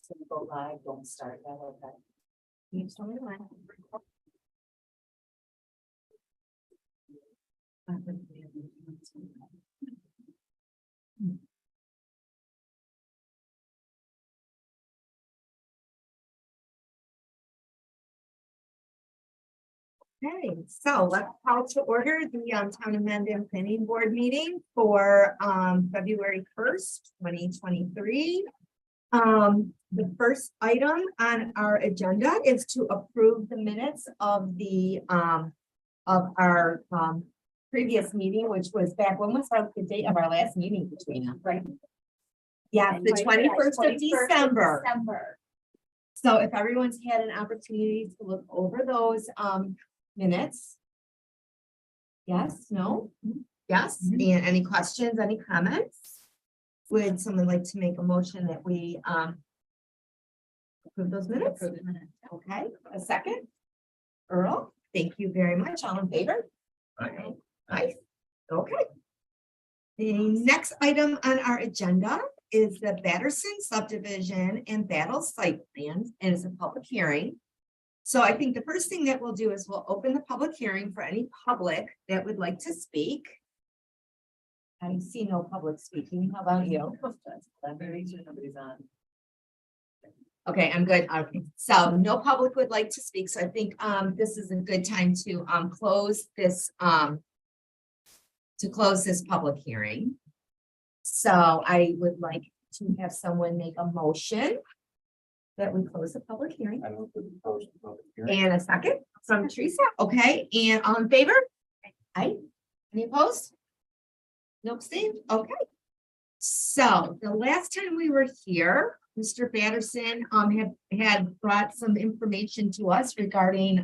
So we go live, don't start that, okay? You just tell me when. Okay, so let's call to order the Town of Mendon Planning Board meeting for February 1st, 2023. The first item on our agenda is to approve the minutes of the of our previous meeting, which was back, when was the date of our last meeting, Katrina? Right. Yeah, the 21st of December. So if everyone's had an opportunity to look over those minutes. Yes, no? Yes, and any questions, any comments? Would someone like to make a motion that we approve those minutes? Okay, a second? Earl, thank you very much. All in favor? Aye. Aye. Okay. The next item on our agenda is the Batterson subdivision and battle site plans, and it's a public hearing. So I think the first thing that we'll do is we'll open the public hearing for any public that would like to speak. I see no public speaking. How about you? Nobody's on. Okay, I'm good. Okay, so no public would like to speak, so I think this is a good time to close this public hearing. So I would like to have someone make a motion that we close the public hearing. I don't think we closed the public hearing. And a second from Teresa. Okay, and all in favor? Aye. Any opposed? No abstained? Okay. So the last time we were here, Mr. Batterson had brought some information to us regarding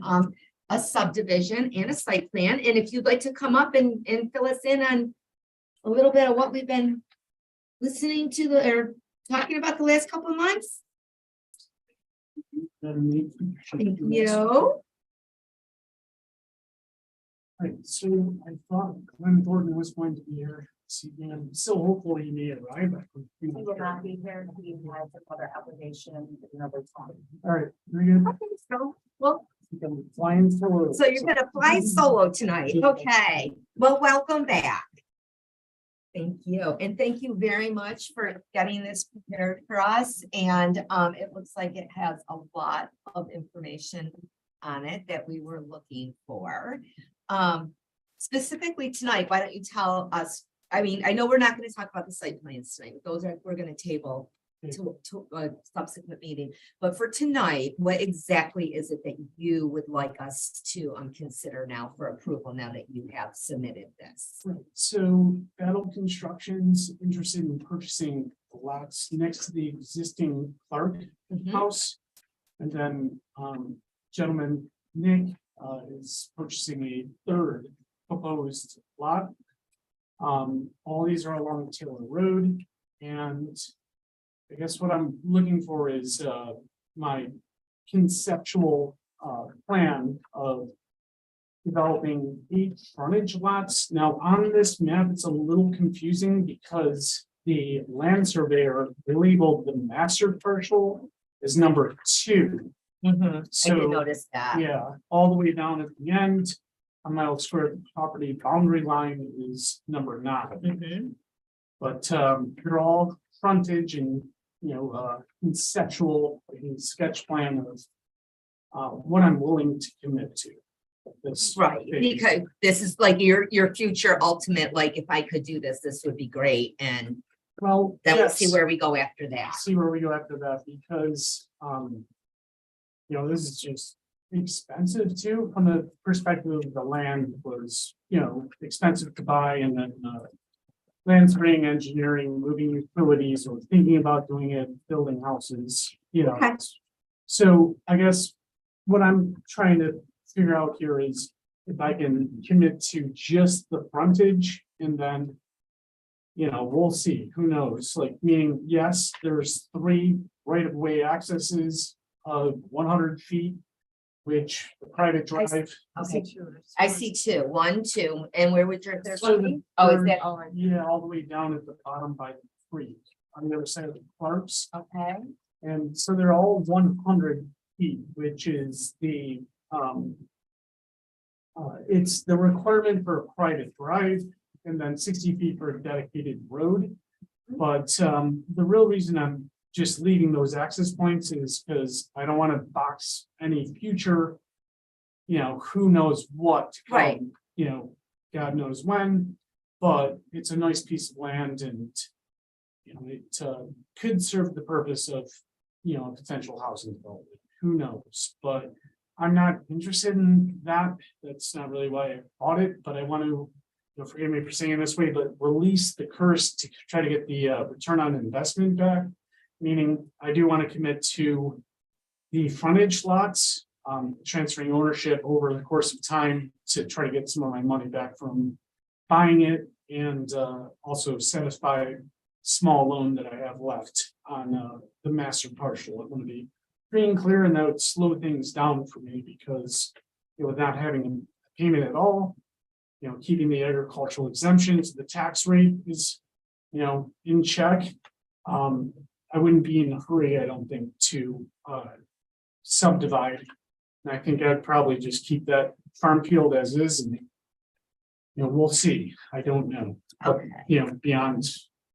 a subdivision and a site plan. And if you'd like to come up and fill us in on a little bit of what we've been listening to or talking about the last couple of months. Thank you. Right, so I thought Glenn Thornton was going to be here, and still hopefully he may arrive. He will not be here. He has another obligation another time. All right, very good. Okay, so, well, I'm flying solo. so you're gonna fly solo tonight. Okay, well, welcome back. Thank you. And thank you very much for getting this prepared for us. And it looks like it has a lot of information on it that we were looking for. Specifically tonight, why don't you tell us, I mean, I know we're not going to talk about the site plans tonight. Those are, we're going to table to a subsequent meeting. But for tonight, what exactly is it that you would like us to consider now for approval now that you have submitted this? Right, so Battle Construction's interested in purchasing the lots next to the existing Clark house. And then gentleman Nick is purchasing a third proposed lot. All these are along Taylor Road, and I guess what I'm looking for is my conceptual plan of developing 8 frontage lots. Now, on this map, it's a little confusing because the land surveyor labeled the master parcel as number 2. I did So, notice that. yeah, all the way down at the end, a mile square property boundary line is number 9. But they're all frontage and, you know, conceptual sketch plan of what I'm willing to commit to. This Right, phase. because this is like your future ultimate, like if I could do this, this would be great. And Well, then we'll yes, see where we go after that. see where we go after that, because you know, this is just expensive too, from the perspective of the land was, you know, expensive to buy, and then land surveying, engineering, moving utilities, or thinking about doing it, building houses, you know. Okay. So I guess what I'm trying to figure out here is if I can commit to just the frontage, and then, you know, we'll see, who knows, like, meaning, yes, there's 3 right-of-way accesses of 100 feet, which the private I see. drive. Okay, I see 2, 1, 2, and where would your third So one the be? Oh, is third- that all right? Yeah, all the way down at the bottom by the creek, on the other side of the Clarks. Okay, And so they're all 100 feet, which is the, it's the requirement for a private drive and then 60 feet for a dedicated road. But, the real reason I'm just leaving those access points is because I don't want to box any future, who knows what. Right. God knows when, but it's a nice piece of land and, it, could serve the purpose of, a potential housing development. Who knows? But I'm not interested in that. That's not really why I bought it, but I want to, forgive me for saying it this way, but release the curse to try to get the return on investment back. Meaning I do want to commit to the frontage lots, transferring ownership over the course of time to try to get some of my money back from buying it and also satisfy small loan that I have left on the master partial. I want to be free and clear, and that would slow things down for me because without having a payment at all, keeping the agricultural exemptions, the tax rate is, in check. I wouldn't be in a hurry, I don't think, to subdivide. And I think I'd probably just keep that farm field as is and we'll see. I don't know. But, Okay. Beyond,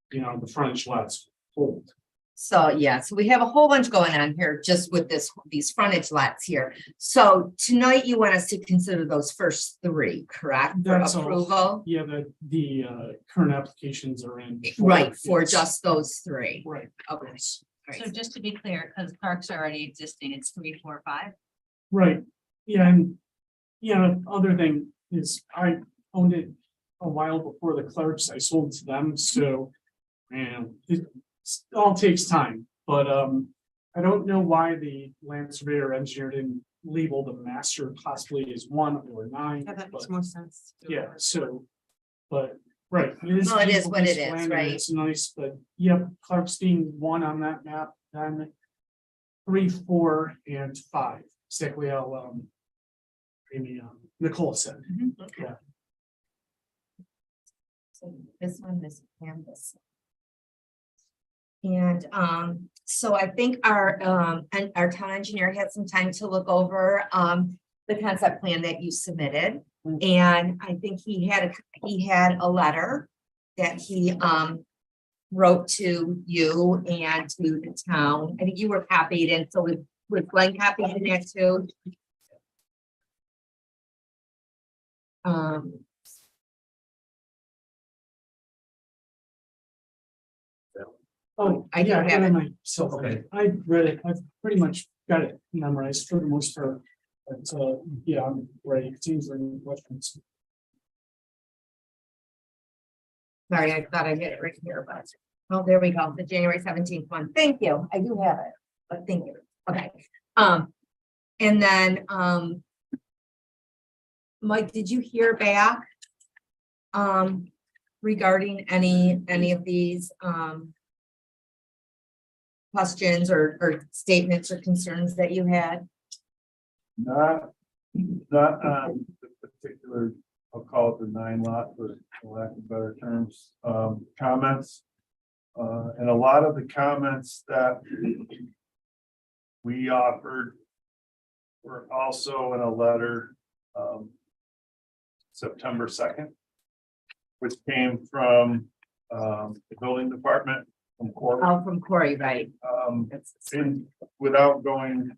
the frontage lots hold. So, yeah, so we have a whole bunch going on here just with these frontage lots here. So tonight you want us to consider those first three, correct? For That's all. approval? Yeah, the current applications are in. Right, for yes. just those three. Right. Okay. Yes. Right. So just to be clear, because parks are already existing, it's 3, 4, 5. Right, yeah, and, other thing is I owned it a while before the Clarks, I sold to them, so. And it all takes time, but, I don't know why the land surveyor engineer didn't label the master possibly as 1 or 9. Yeah, that makes but- more sense. Yeah, so, but, right. It is No, it is beautiful what piece it of is, land and right? It's nice, but, yep, Clark's being 1 on that map, then 3, 4, and 5, exactly how, Nicole said. Okay. Yeah. So this one, this and this. And so I think our town engineer had some time to look over the concept plan that you submitted. Mm. And I think he had a letter that he wrote to you and to the town. I think you were copied, and so was Glenn copied in that too. Oh, I do yeah, I have have it. it myself. Okay. I read it. I've pretty much got it memorized for the most part. But, yeah, I'm ready. It seems like questions. Sorry, I thought I had it right here, but, oh, there we go, the January 17th one. Thank you. I do have it, but thank you. Okay. And then, Mike, did you hear back? Regarding any of these, questions or statements or concerns that you had? Not on the particular, I'll call it the 9 lot for lack of better terms, comments. And a lot of the comments that we offered were also in a letter, September 2nd, which came from, the building department from Corp. Oh, from Corey, right? That's And without going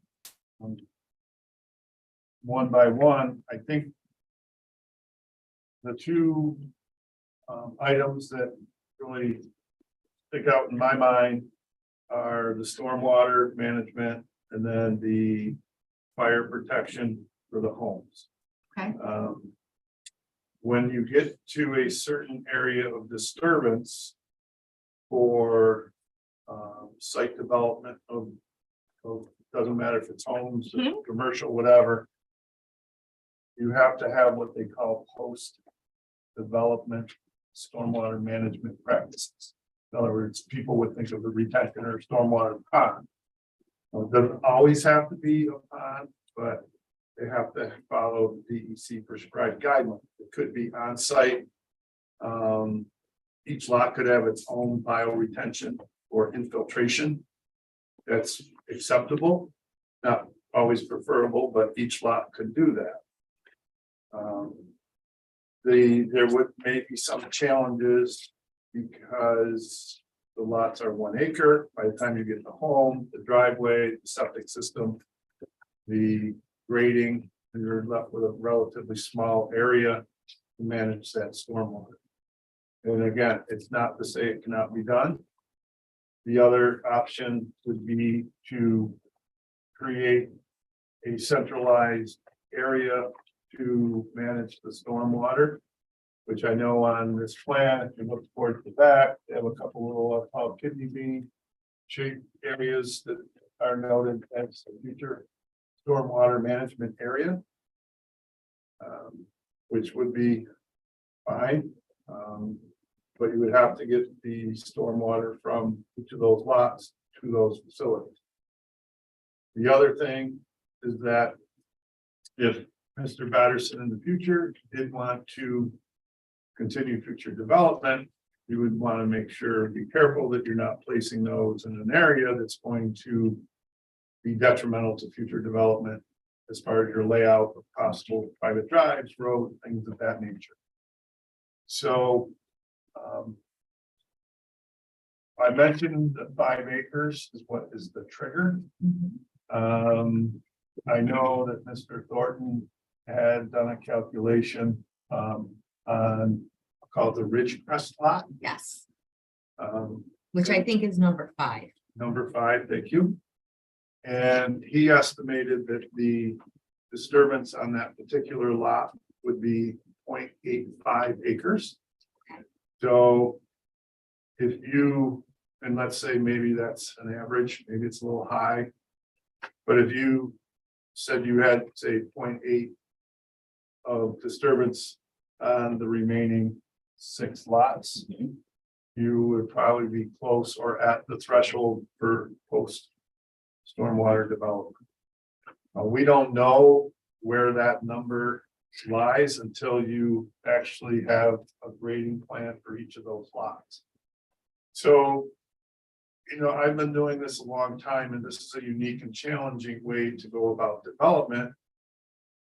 one by one, I think the two items that really stick out in my mind are the stormwater management and then the fire protection for the homes. Okay. When you get to a certain area of disturbance for site development of, doesn't matter if it's homes, Mhm. commercial, whatever. You have to have what they call post-development stormwater management practices. In other words, people would think of the retention or stormwater pond. Well, it doesn't always have to be a pond, but they have to follow DEC prescribed guidelines. It could be on site. Each lot could have its own bioretention or infiltration. that's acceptable. Not always preferable, but each lot could do that. There would maybe some challenges because the lots are 1 acre. By the time you get the home, the driveway, the septic system, the grading, you're left with a relatively small area to manage that stormwater. And again, it's not to say it cannot be done. The other option would be to create a centralized area to manage the stormwater, which I know on this plan, if you look towards the back, they have a couple little kidney bean shaped areas that are noted as a future stormwater management area, which would be fine. But you would have to get the stormwater from each of those lots to those facilities. The other thing is that if Mr. Batterson in the future did want to continue future development, you would want to make sure, be careful that you're not placing those in an area that's going to be detrimental to future development as far as your layout of possible private drives, roads, things of that nature. So I mentioned the 5 acres is what is the trigger. I know that Mr. Thornton had done a calculation on called the Ridgecrest lot. Yes, Um, which I think is number 5. Number 5, thank you. And he estimated that the disturbance on that particular lot would be 0.85 acres. So if you, and let's say maybe that's an average, maybe it's a little high. But if you said you had, say, 0.8 of disturbance on the remaining 6 lots, you would probably be close or at the threshold for post stormwater development. We don't know where that number lies until you actually have a grading plan for each of those lots. So, you know, I've been doing this a long time, and this is a unique and challenging way to go about development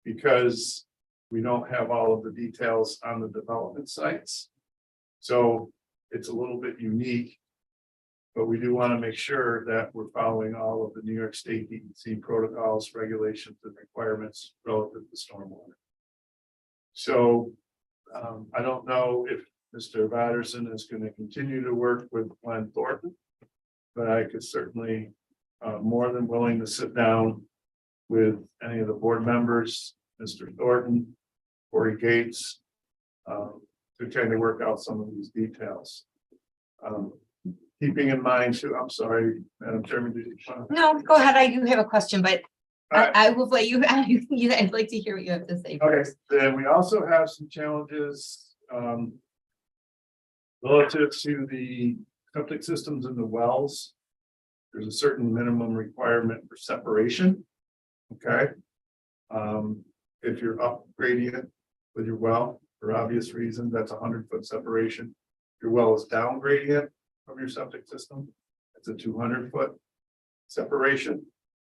because we don't have all of the details on the development sites. So it's a little bit unique, but we do want to make sure that we're following all of the New York State DEC protocols, regulations, and requirements relative to stormwater. So I don't know if Mr. Batterson is going to continue to work with Glenn Thornton, but I could certainly more than willing to sit down with any of the board members, Mr. Thornton, Corey Gates, to try to work out some of these details. Keeping in mind too, I'm sorry, Madam Chairman. Did you want to- No, go ahead. I do have a question, but All right. I will let you, I'd like to hear what you have to say Okay, first. then we also have some challenges relative to the septic systems in the wells. There's a certain minimum requirement for separation. Okay. If you're up gradient with your well, for obvious reasons, that's 100-foot separation. Your well is down gradient from your septic system, it's a 200-foot separation.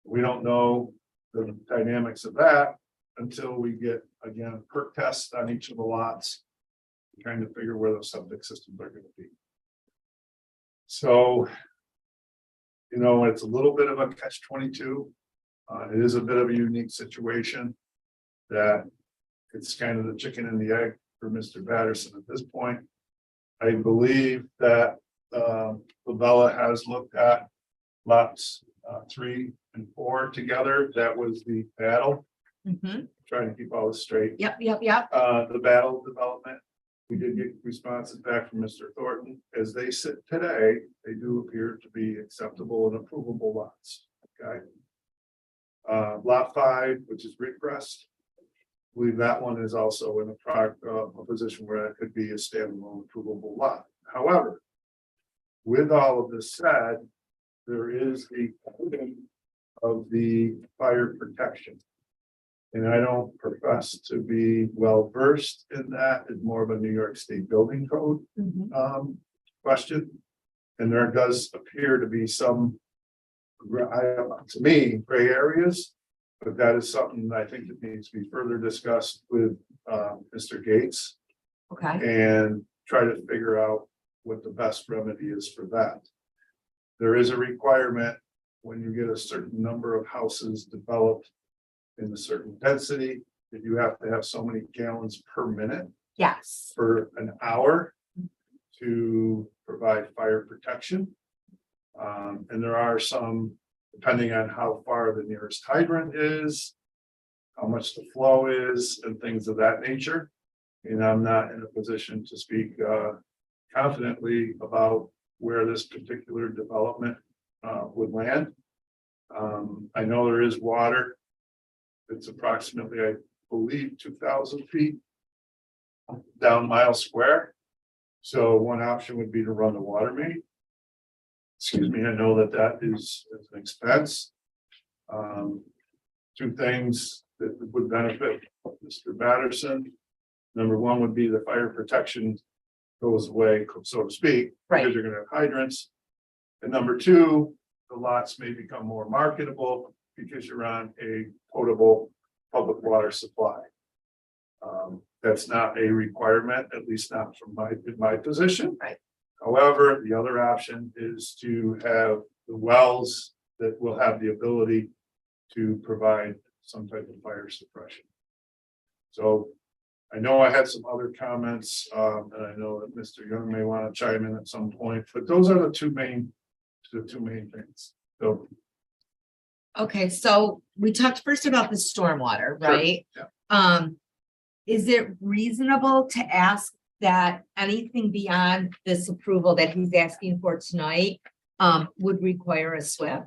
We don't know the dynamics of that until we get, again, a perk test on each of the lots, trying to figure where those septic systems are going to be. So, you know, it's a little bit of a catch-22. It is a bit of a unique situation that it's kind of the chicken and the egg for Mr. Batterson at this point. I believe that Labella has looked at lots 3 and 4 together. That was the battle, trying to keep all this straight. Yep. The battle development, we did get responses back from Mr. Thornton. As they sit today, they do appear to be acceptable and approvable lots. Okay. Lot 5, which is Ridgecrest, I believe that one is also in a position where it could be a standalone approvable lot. However, with all of this said, there is the coding of the fire protection. And I don't profess to be well versed in that. It's more of a New York State building code question. And there does appear to be some to me, gray areas. But that is something I think that needs to be further discussed with Mr. Gates Okay, and try to figure out what the best remedy is for that. There is a requirement when you get a certain number of houses developed in a certain density, that you have to have so many gallons per minute yes, for an hour to provide fire protection. And there are some, depending on how far the nearest hydrant is, how much the flow is, and things of that nature. And I'm not in a position to speak confidently about where this particular development would land. I know there is water. It's approximately, I believe, 2,000 feet down mile square. So one option would be to run the water main. Excuse me, I know that that is an expense. Two things that would benefit Mr. Patterson. Number one would be the fire protection goes away, so to speak, Right. because you're gonna have hydrants. And number two, the lots may become more marketable because you're on a potable public water supply. That's not a requirement, at least not from my position. Right. However, the other option is to have the wells that will have the ability to provide some type of fire suppression. So I know I had some other comments, and I know that Mr. Young may want to chime in at some point, but those are the two main things. So, okay, so we talked first about the stormwater, Sure, right? yeah. Is it reasonable to ask that anything beyond this approval that he's asking for tonight would require a SWIP?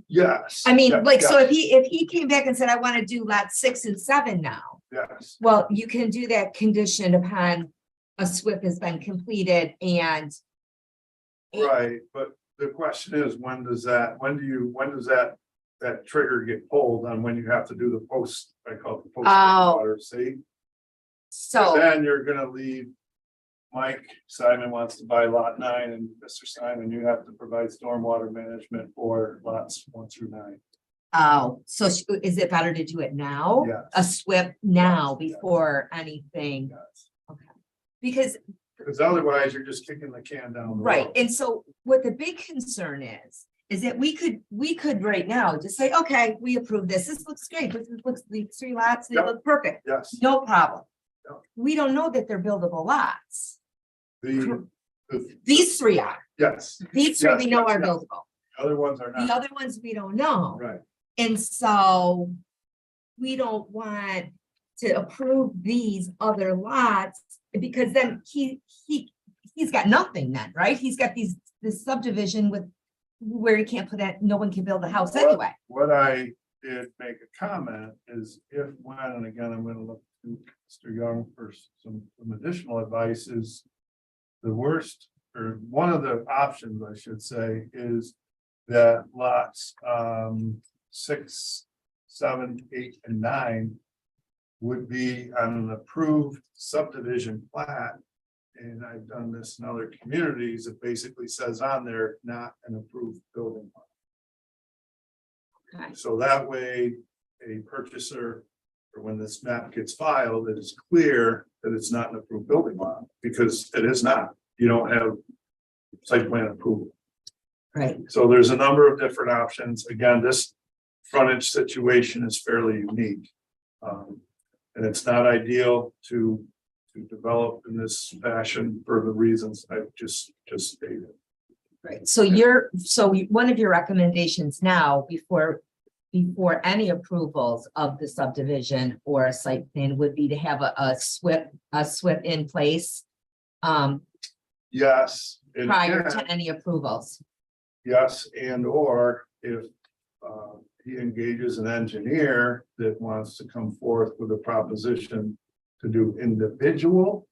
yes. I mean, yeah, like, so yeah, if he came back and said, I want to do lot 6 and 7 now, yes, well, you can do that conditioned upon a SWIP has been completed and right, but the question is, when does that trigger get pulled on when you have to do the post, I call it the post Oh. water, see? so, Then you're gonna leave. Mike Simon wants to buy lot 9, and Mr. Simon, you have to provide stormwater management for lots 1 through 9. oh, so is it better to do it now? Yes. A SWIP now Yes, yes. before anything? Because, Because otherwise, you're just kicking the can down the right, road. and so what the big concern is that we could right now just say, okay, we approve this, this looks great, this looks, these 3 lots, they Yep. look perfect, Yes, no problem. Yep. We don't know that they're buildable lots. the, These 3 are, yes, these 3 we Yes, know yes, are yes. buildable, other ones are the not, other ones we don't know. right, And so we don't want to approve these other lots because then he's got nothing then, right? He's got this subdivision with where he can't put that, no one can build a house anyway. what I did make a comment is if, when, and again, I'm gonna look to Mr. Young for some additional advice, is the worst, or one of the options, I should say, is that lots 6, 7, 8, and 9 would be on an approved subdivision plat. And I've done this in other communities, it basically says on there, not an approved building. Okay. So that way, a purchaser, or when this map gets filed, it is clear that it's not an approved building lot, because it is not. You don't have site plan approval. Right. So there's a number of different options. Again, this frontage situation is fairly unique. And it's not ideal to develop in this fashion for the reasons I've just stated. Right, so one of your recommendations now before any approvals of the subdivision or a site plan would be to have a SWIP in place Yes. and prior again, to any approvals. yes, and or if he engages an engineer that wants to come forth with a proposition to do individual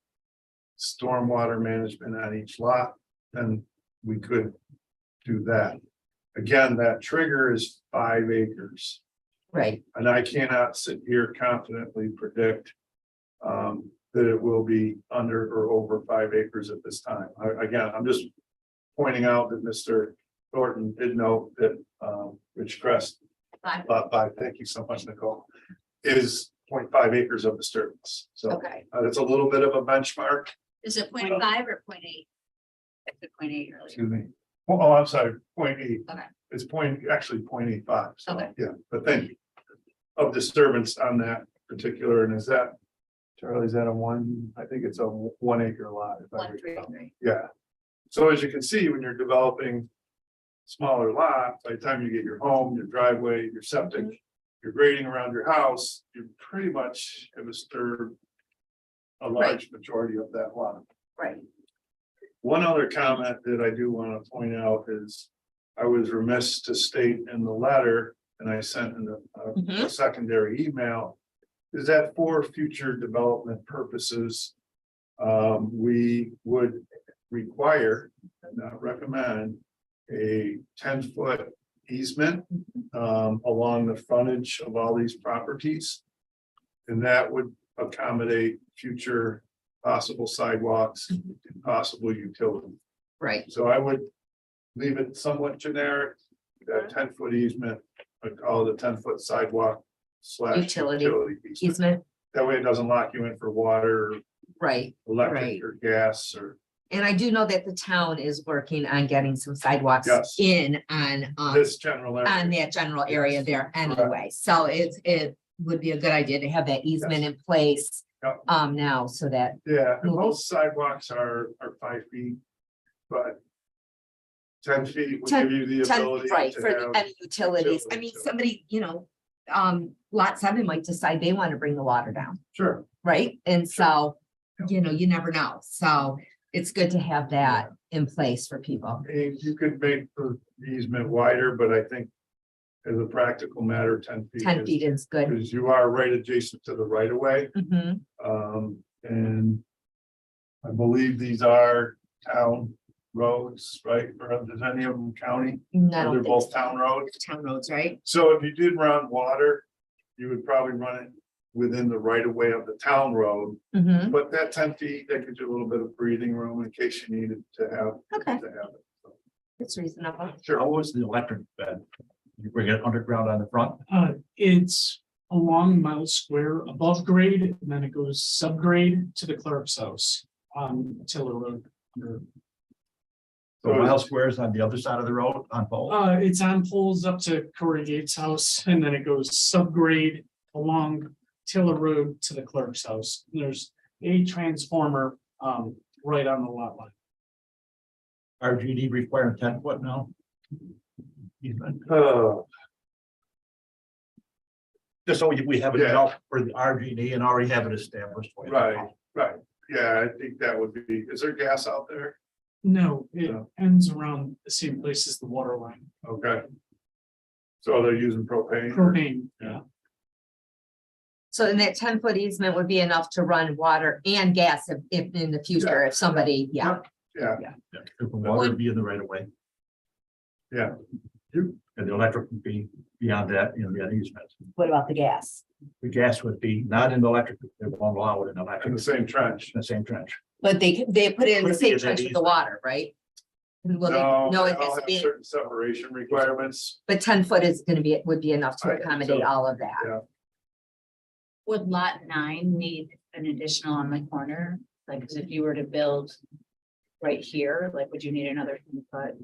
stormwater management on each lot, then we could do that. Again, that trigger is 5 acres, Right, and I cannot sit here confidently predict that it will be under or over 5 acres at this time. Again, I'm just pointing out that Mr. Thornton did note that, Rich Crest, Five. lot 5, thank you so much, Nicole, is 0.5 acres of disturbance. So Okay, it's a little bit of a benchmark, is it 0.5 or 0.8? It's a 0.8 earlier. excuse me. Oh, I'm sorry, 0.8. Okay. It's actually 0.85. So, Okay. yeah, but thank you. Of disturbance on that particular, and is that, Charlie, is that a one, I think it's a 1 acre lot. if I recall. 133. Yeah. So as you can see, when you're developing smaller lot, by the time you get your home, your driveway, your septic, your grading around your house, you pretty much have disturbed a large majority of that lot. Right. One other comment that I do want to point out is I was remiss to state in the letter, and I sent in a secondary email, is that for future development purposes, we would require, not recommend, a 10-foot easement along the frontage of all these properties. And that would accommodate future possible sidewalks, and possible utility. Right. So I would leave it somewhat generic, that 10-foot easement, I call it a 10-foot sidewalk / Utility easement. Easement, That way it doesn't lock you in for water, right. electric Right. or gas or And I do know that the town is working on getting some sidewalks Yes. in on this general area. that general area there anyway. So it would be a good idea to have that easement in place Yep. now so that, Yeah, and moving. most sidewalks are 5 feet, but 10 feet will 10 give you the ability right, to for have. any utilities. I mean, utilities. somebody, lot 7 might decide they want to bring the water down, Sure, right? And so, Yep. you never know. So it's good to have that in place for people. and you could make the easement wider, but I think as a practical matter, 10 feet. 10 is- feet is good. Because you are right adjacent to the right of way, Mhm. and I believe these are town roads, right? Or is any of them county? I Or don't they're think both so. town roads? Town roads, right? So if you did run water, you would probably run it within the right of way of the town road. Mhm. But that 10 feet, that gives you a little bit of breathing room in case you needed to have. Okay, to have it. it's reasonable. Sure. How was the electric bed? You bring it underground on the front? It's along Mile Square above grade, and then it goes subgrade to the clerk's house on Tiller Road. So Miles Square is on the other side of the road on both? It's on poles up to Corey Gates' house, and then it goes subgrade along Tiller Road to the clerk's house. There's a transformer, right on the lot line. RGD requiring 10 foot now? Easement. Just so we have it Yeah. enough for the RGD and already have it established. for you. Right, right. Yeah, I think that would be, is there gas out there? No, it No. ends around the same place as the water line. Okay. So they're using propane? Propane, yeah. So then that 10-foot easement would be enough to run water and gas if in the future, if somebody, yeah. Yeah, Yeah, if the water would be in the right of way. yeah. And the electric would be beyond that, the easement. What about the gas? The gas would be not in the electric, they won't allow it in In electric, the same trench. in the same trench. But they put it in the Put it same in that trench with the easement. water, right? And will No, they, no, they it all has to have be, certain separation requirements. but 10-foot is gonna be, would be enough I to think accommodate so. all of that. Yeah. Would lot 9 need an additional on the corner? Like, 'cause if you were to build right here, like, would you need another 10 foot?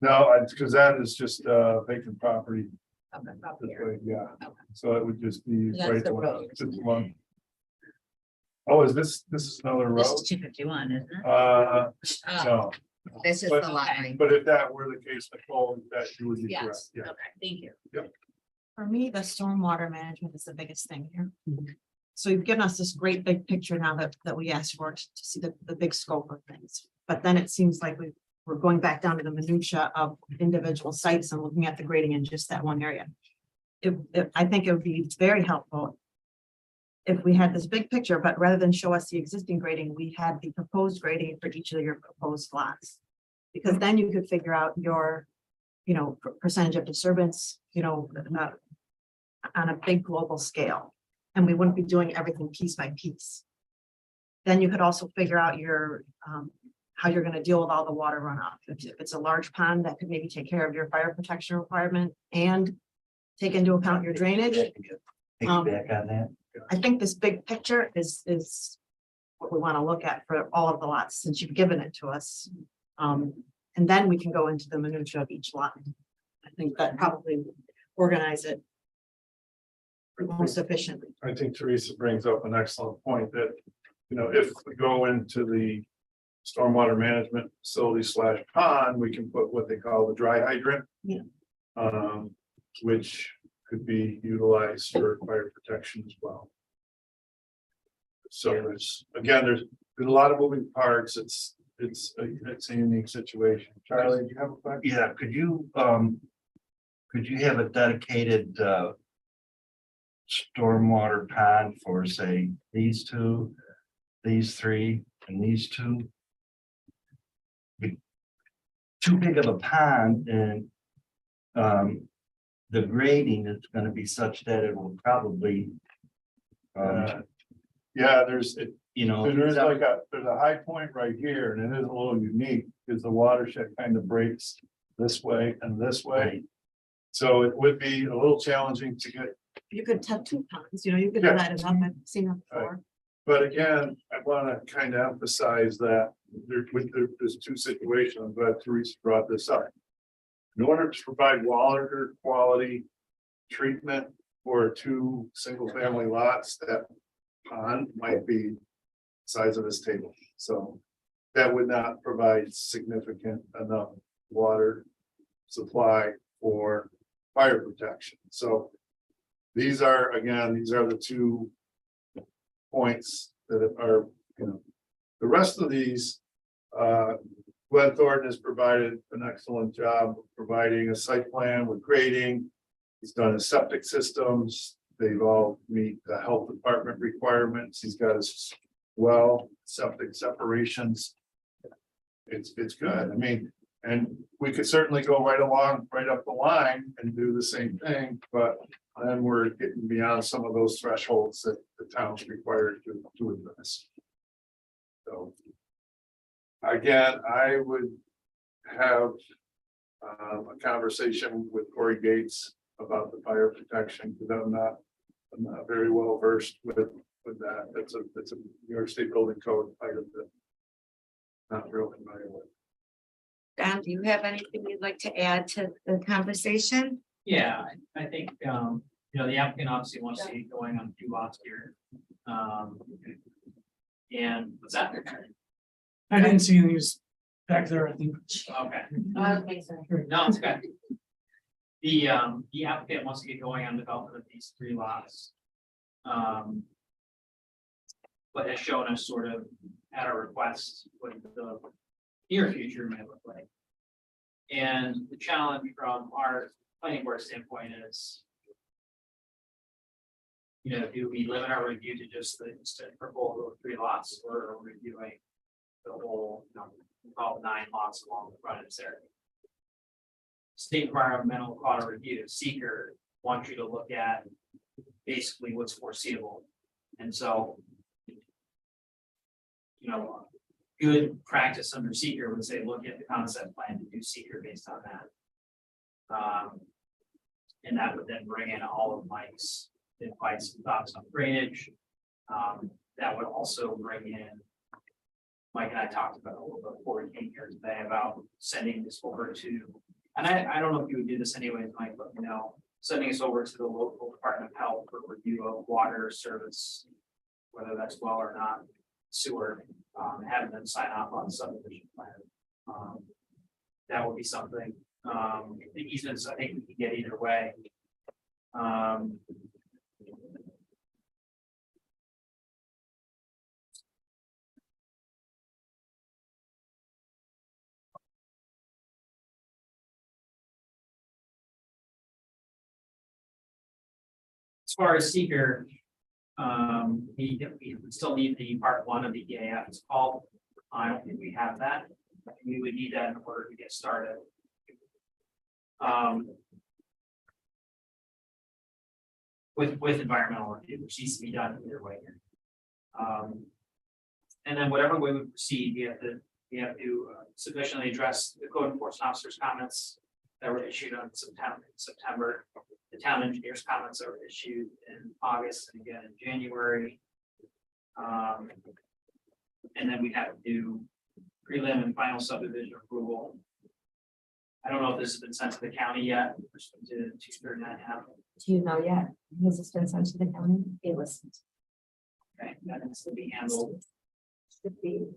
No, because that is just vacant property. Okay, up This here. way, yeah. Okay. So it would just be. That's right the along- road. just along. Oh, is this is another This road? is 251, isn't it? Oh, No, this is but- the lot line. but if that were the case, Nicole, that you would be correct, Yes, yeah. okay, thank you. For me, the stormwater management is the biggest thing here. Mhm. So you've given us this great big picture now that we asked for to see the big scope of things. But then it seems like we're going back down to the minutia of individual sites and looking at the grading in just that one area. I think it would be very helpful if we had this big picture, but rather than show us the existing grading, we had the proposed grading for each of your proposed lots. Because then you could figure out your, percentage of disturbance, on a big global scale. And we wouldn't be doing everything piece by piece. Then you could also figure out your how you're gonna deal with all the water runoff. If it's a large pond, that could maybe take care of your fire protection requirement and take into account your drainage. Piggyback on that. I think this big picture is what we want to look at for all of the lots, since you've given it to us. And then we can go into the minutia of each lot. I think that probably organize it most efficiently. I think Teresa brings up an excellent point that, you know, if we go into the stormwater management facility / pond, we can put what they call the dry hydrant. Yeah. Which could be utilized for fire protection as well. So there's, again, there's a lot of moving parts. It's a unique situation. Charlie, do you have a question? Yeah, could you have a dedicated, stormwater pond for, say, these two, these three, and these two? Too big of a pond, and the grading is gonna be such that it will probably, Yeah, there's, you know. there's a high point right here, and it is a little unique, because the watershed kind of breaks this way and this way. Right. So it would be a little challenging to get, You could have two ponds, you could do Yeah. that enough. I've seen that before. but again, I want to kind of emphasize that there's two situations. I'm glad Teresa brought this up. In order to provide water quality treatment for two single-family lots, that pond might be the size of this table. So that would not provide significant enough water supply for fire protection. So these are, again, these are the 2 points that are, you know, the rest of these, Glenn Thornton has provided an excellent job of providing a site plan with grading. He's done his septic systems. They've all meet the health department requirements. He's got his well, septic separations. It's good. I mean, and we could certainly go right along, right up the line and do the same thing, but then we're getting beyond some of those thresholds that the town's required to address. So. Again, I would have a conversation with Corey Gates about the fire protection, because I'm not very well versed with that. That's a New York State Building Code item that not real familiar with. Don, do you have anything you'd like to add to the conversation? Yeah, I think, the applicant obviously wants to get going on 2 lots here. And what's that? I didn't see these back there, I think. Okay, Okay, so no, it's good. The applicant wants to get going on development of these 3 lots. But has shown us sort of at a request what the near future may look like. And the challenge from our planning board standpoint is, do we limit our review to just the proposal of 3 lots, or are we reviewing the whole, all 9 lots along the frontage there? State environmental quality review, seeker wants you to look at basically what's foreseeable. And so, good practice under seeker would say, look at the concept plan to do seeker based on that. And that would then bring in all of Mike's advice and thoughts on drainage. That would also bring in, Mike and I talked about a little bit before we came here today about sending this over to, and I don't know if you would do this anyways, Mike, but sending us over to the local Department of Health for review of water service, whether that's well or not, sewer, having them sign off on the subdivision plan. That would be something. The easements, I think we can get either way. As far as seeker, we still need the part 1 of the EAF. It's called. I don't think we have that. We would need that in order to get started. With environmental review, which needs to be done either way. And then whatever way we proceed, we We have to sufficiently address the code enforcement officer's comments that were issued on September. The town engineer's comments that were issued in August and again in January. And then we have to do prelim and final subdivision approval. I don't know if this has been sent to the county yet. We're supposed to 239 have. Do you know yet? Has this been sent to the county? It was. Okay, that needs to be handled. Should be.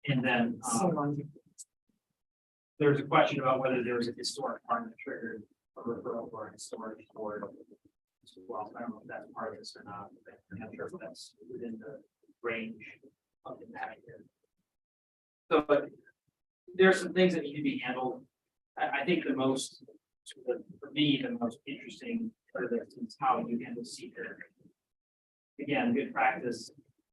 And then there's a question about whether there was a historic part that triggered a referral for a historic board. Well, I don't know if that's part of this or not, but I'm not sure if that's within the range of the matter here. So, but there's some things that need to be handled. I think the most, for me, the most interesting part of this is how you handle seeker. Again, good practice,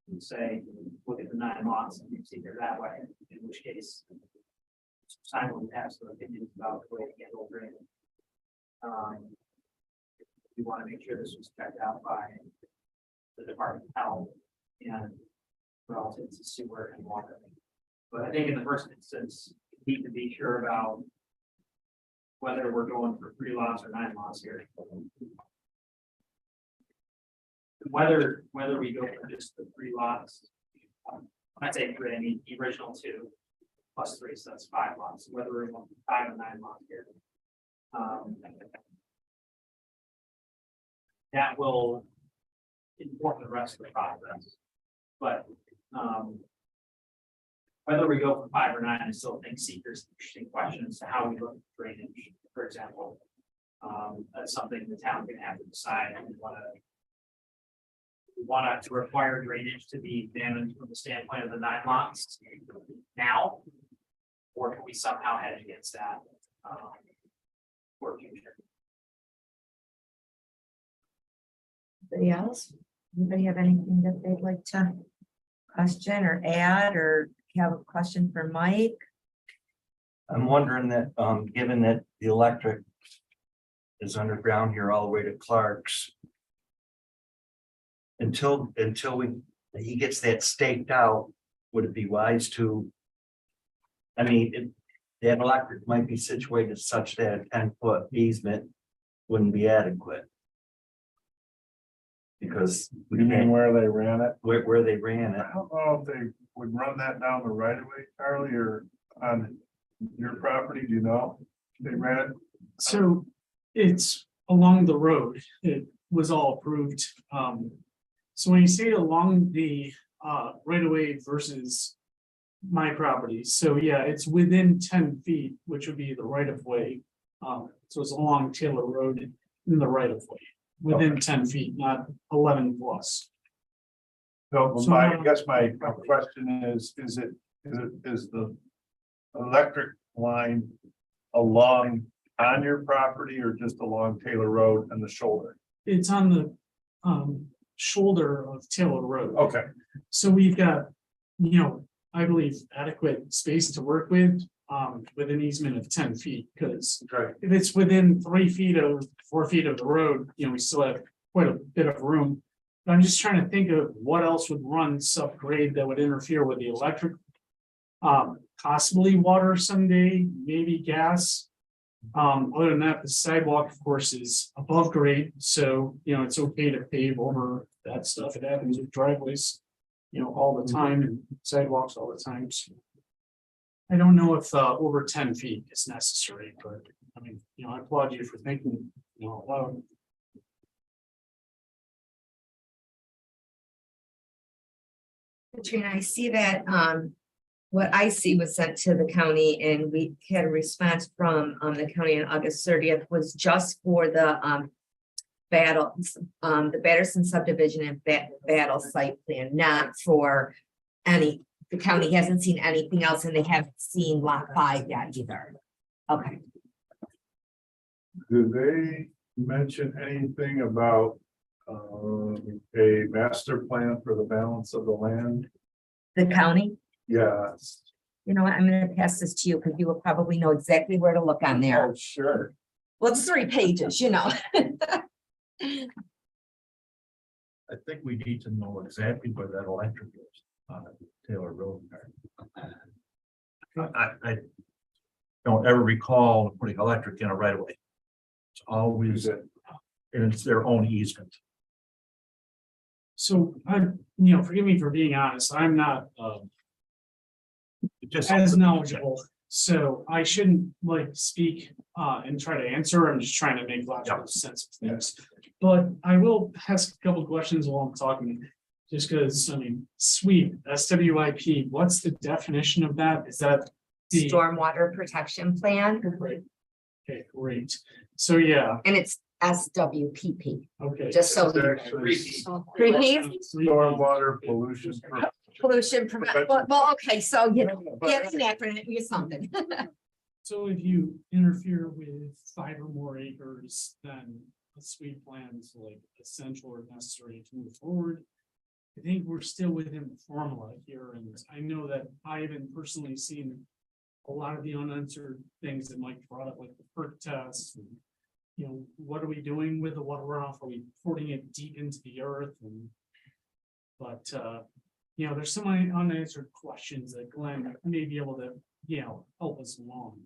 would say, look at the 9 lots and you seeker that way, in which case Simon has some opinions about the way to handle drainage. We want to make sure this was checked out by the Department of Health and relative to sewer and water. But I think in the first instance, we need to be sure about whether we're going for 3 lots or 9 lots here. Whether we go for just the 3 lots. When I say 3, I mean the original 2 plus 3, so that's 5 lots. Whether we want 5 or 9 lots here. That will inform the rest of the process. But whether we go for 5 or 9, I still think seekers interesting question as to how we look at drainage, for example. That's something the town can have to decide. We want to require drainage to be examined from the standpoint of the 9 lots now, or can we somehow hedge against that for future? Anybody else? Anybody have anything that they'd like to question or add or have a question for Mike? I'm wondering that, given that the electric is underground here all the way to Clark's. Until he gets that staked out, would it be wise to? I mean, that electric might be situated such that a 10-foot easement wouldn't be adequate. Because You mean where they ran it? where they ran it. I don't know if they would run that down the right of way, Charlie, or on your property, do you know? They ran it, So it's along the road. It was all approved. So when you say along the right of way versus my property, so yeah, it's within 10 feet, which would be the right of way. So it's along Taylor Road in the right of way, within 10 feet, not 11 plus. so So, I guess my question is the electric line along on your property or just along Taylor Road and the shoulder? It's on the shoulder of Taylor Road. Okay, So we've got, I believe adequate space to work with an easement of 10 feet, because okay. if it's within 3 feet of 4 feet of the road, we still have quite a bit of room. But I'm just trying to think of what else would run subgrade that would interfere with the electric. Possibly water someday, maybe gas. Other than that, the sidewalk, of course, is above grade, so it's okay to pave over that stuff. It happens with driveways, all the time, and sidewalks all the time. So I don't know if over 10 feet is necessary, but I mean, I applaud you for thinking, aloud. Katrina, I see that, what I see was sent to the county and we had a response from, the county on August 30th was just for the, the Batterson subdivision and battle site plan, not for any, the county hasn't seen anything else and they haven't seen lot 5 yet either. Okay, Do they mention anything about a master plan for the balance of the land? the county, Yes. you know what, I'm gonna pass this to you because you will probably know exactly where to look on there. Oh, sure. Well, it's 3 pages, I think we need to know exactly where that electric is. Taylor Road. I don't ever recall putting electric in a right of way. It's always, and it's their own easement. So forgive me for being honest, I'm not, It just- as knowledgeable, so I shouldn't like speak and try to answer. I'm just trying to make logical sense of things. But I will ask a couple of questions while I'm talking, just because, I mean, sweep, SWIP, what's the definition of that? Is that the? Stormwater protection plan, Great. Okay, great. So, yeah, and it's SWPP, okay. just so. It's actually Stormwater pollution. Pollution, well, okay, so, yeah, it's an acronym, it's something. So if you interfere with 5 or more acres, then a sweep plan is like essential or necessary to move forward. I think we're still within the formula here, and I know that I haven't personally seen a lot of the unanswered things that Mike brought up, like the PERC test. And, what are we doing with the water runoff? Are we porting it deep into the earth? But there's so many unanswered questions that Glenn may be able to, help us along.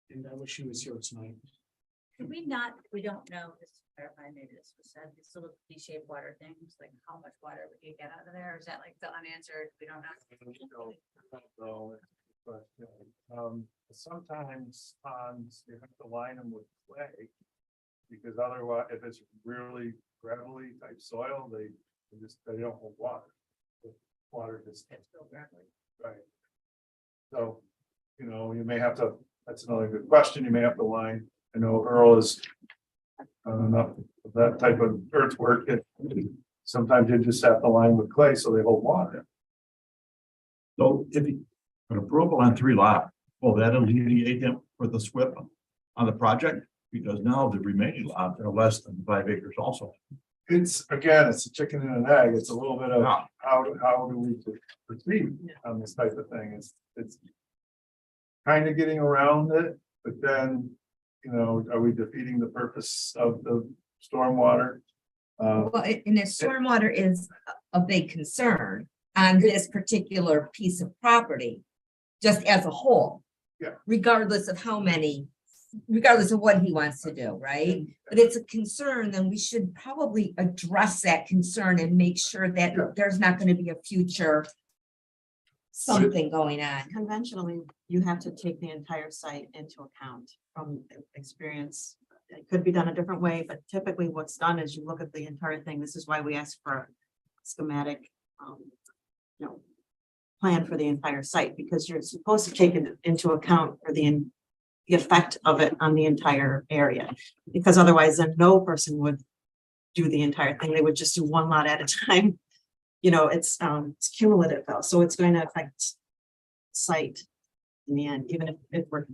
And I wish he was here tonight. Could we not, we don't know, just to clarify, maybe this was said, these little V-shaped water things, like how much water we could get out of there, or is that like the unanswered, we don't know? Sometimes ponds, you have to line them with clay. Because otherwise, if it's really gravelly type soil, they don't hold water. The water just. Right. So, you may have to, that's another good question, you may have to line, I know Earl is. Enough of that type of earthwork, sometimes you just have to line with clay so they hold water. So if you, an approval on 3 lots, will that alleviate them for the SWIP on the project? Because now the remaining lots are less than 5 acres also. It's a chicken and an egg, it's a little bit of Yeah. how do we proceed on this type of thing, it's. Kind of getting around it, but then, are we defeating the purpose of the stormwater? Well, and if stormwater is a big concern on this particular piece of property, just as a whole. Yeah. Regardless of regardless of what he wants to do, right? But it's a concern, then we should probably address that concern and make sure that Yeah. there's not gonna be a future something going on. Conventionally, you have to take the entire site into account from experience. It could be done a different way, but typically what's done is you look at the entire thing. This is why we ask for a schematic, plan for the entire site, because you're supposed to take it into account for the effect of it on the entire area. Because otherwise, then no person would do the entire thing. They would just do one lot at a time. It's cumulative though, so it's going to affect site in the end, even if we're.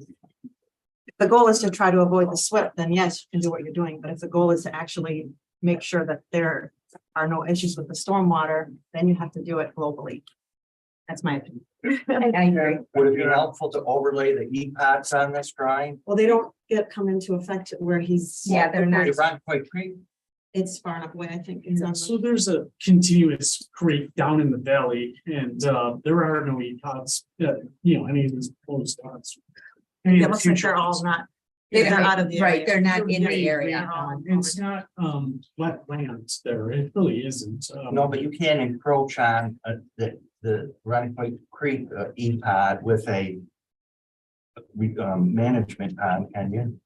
If the goal is to try to avoid the SWIP, then yes, you can do what you're doing, but if the goal is to actually make sure that there are no issues with the stormwater, then you have to do it globally. That's my opinion. I agree. Would it be helpful to overlay the E-pods on this drawing? Well, they don't come into effect where he's. Yeah, they're not. You're on Quite Creek, It's far enough away, I think. It's on So there's a continuous creek down in the valley, and there are no EPODs, any of these proposed spots. It looks like they're all not. They're out of the Right, area. they're not in the They area. are. It's not wetlands there, it really isn't. no, but you can't encroach on the Running Creek E-pod with a management pond, can you?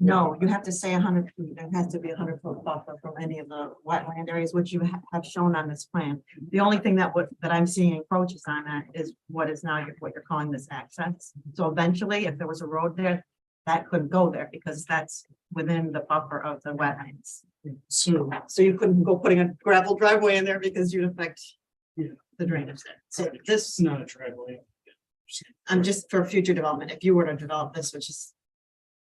No, you have to say 100 feet. There has to be 100-foot buffer from any of the wetland areas, which you have shown on this plan. The only thing that I'm seeing encroaches on that is what is now what you're calling this access. So eventually, if there was a road there, that couldn't go there because that's within the buffer of the wetlands. So, So you couldn't go putting a gravel driveway in there because you'd affect Yeah. the drainage there. So it's this, not a driveway. I'm just for future development, if you were to develop this, which is.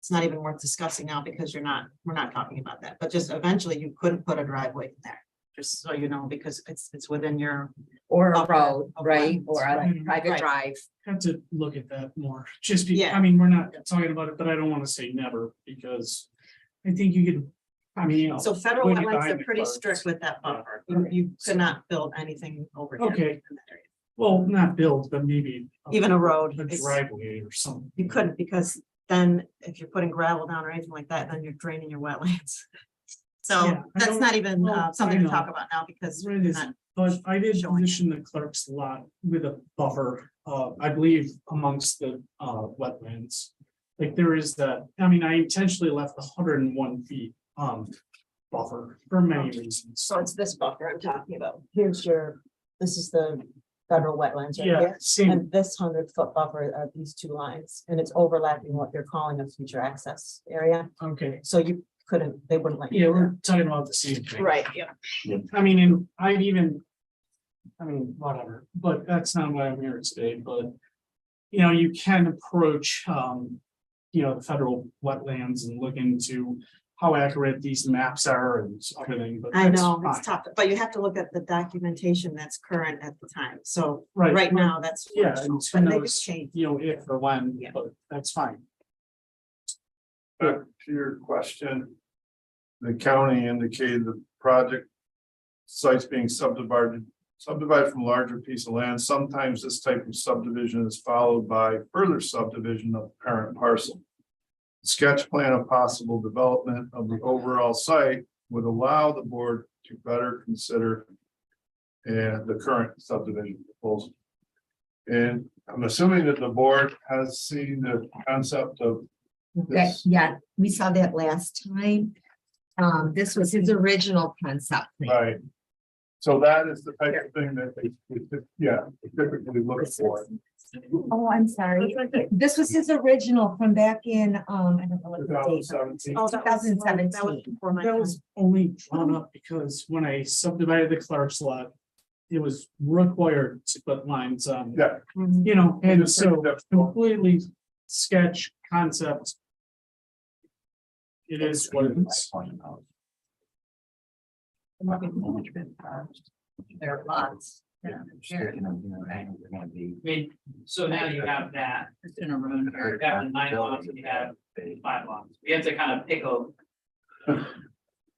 It's not even worth discussing now because we're not talking about that, but just eventually you couldn't put a driveway in there. Just so you know, because it's within your. Or a Buffer road, of right, wetlands, or a right, private right. drive. Have to look at that more, just Yeah. I mean, we're not talking about it, but I don't want to say never, because I think you could I mean, you know, So federal When you wetlands buy are the pretty Clarks. strict with that buffer. You, Okay. you could not build anything over. here Okay. in that area. well, not built, but maybe. Even a road. A it's- driveway or something. You couldn't, because then if you're putting gravel down or anything like that, then you're draining your wetlands. So Yeah, I that's don't- not even well, something I to know. talk about now because Right, we're is- not- But I did showing. position the clerk's lot with a buffer, I believe amongst the wetlands. Like there is that, I mean, I intentionally left 101 feet buffer for many reasons. So it's this buffer I'm talking about. Here's your, this is the federal wetlands right Yeah, here. same, And this 100-foot buffer are these two lines, and it's overlapping what they're calling a future access area. okay, So you couldn't, they wouldn't let yeah, you. we're talking about the same thing. Right, yeah. I mean, and I'd even. I mean, whatever, but that's not why I'm here today, but. You know, you can approach, you know, the federal wetlands and look into how accurate these maps are and everything, but. I that's know, fine. it's tough, but you have to look at the documentation that's current at the time. So Right. right now, that's. what Yeah, it's and showing, who but they knows, just change. you know, if or when, Yeah. but that's fine. Back to your question. The county indicated the project sites being subdivided from larger piece of land. Sometimes this type of subdivision is followed by further subdivision of the parent parcel. Sketch plan of possible development of the overall site would allow the board to better consider the current subdivision proposal. And I'm assuming that the board has seen the concept of That, this. yeah, we saw that last time. This was his original concept. plan. Right. So that is the type of thing that they typically look for. Oh, I'm sorry. This was his original from back in, I don't know what the date. 2017. Oh, that was- that was 2017. before my That time. was only drawn up because when I subdivided the Clark's lot. It was required to put lines on, Yeah. you know, and It's so pretty difficult. completely sketch concept. It is what it is. There are lots. I mean, so now you have that, It's in a room you here. have the 9 lots, and you have 5 lots. We have to kind of pick a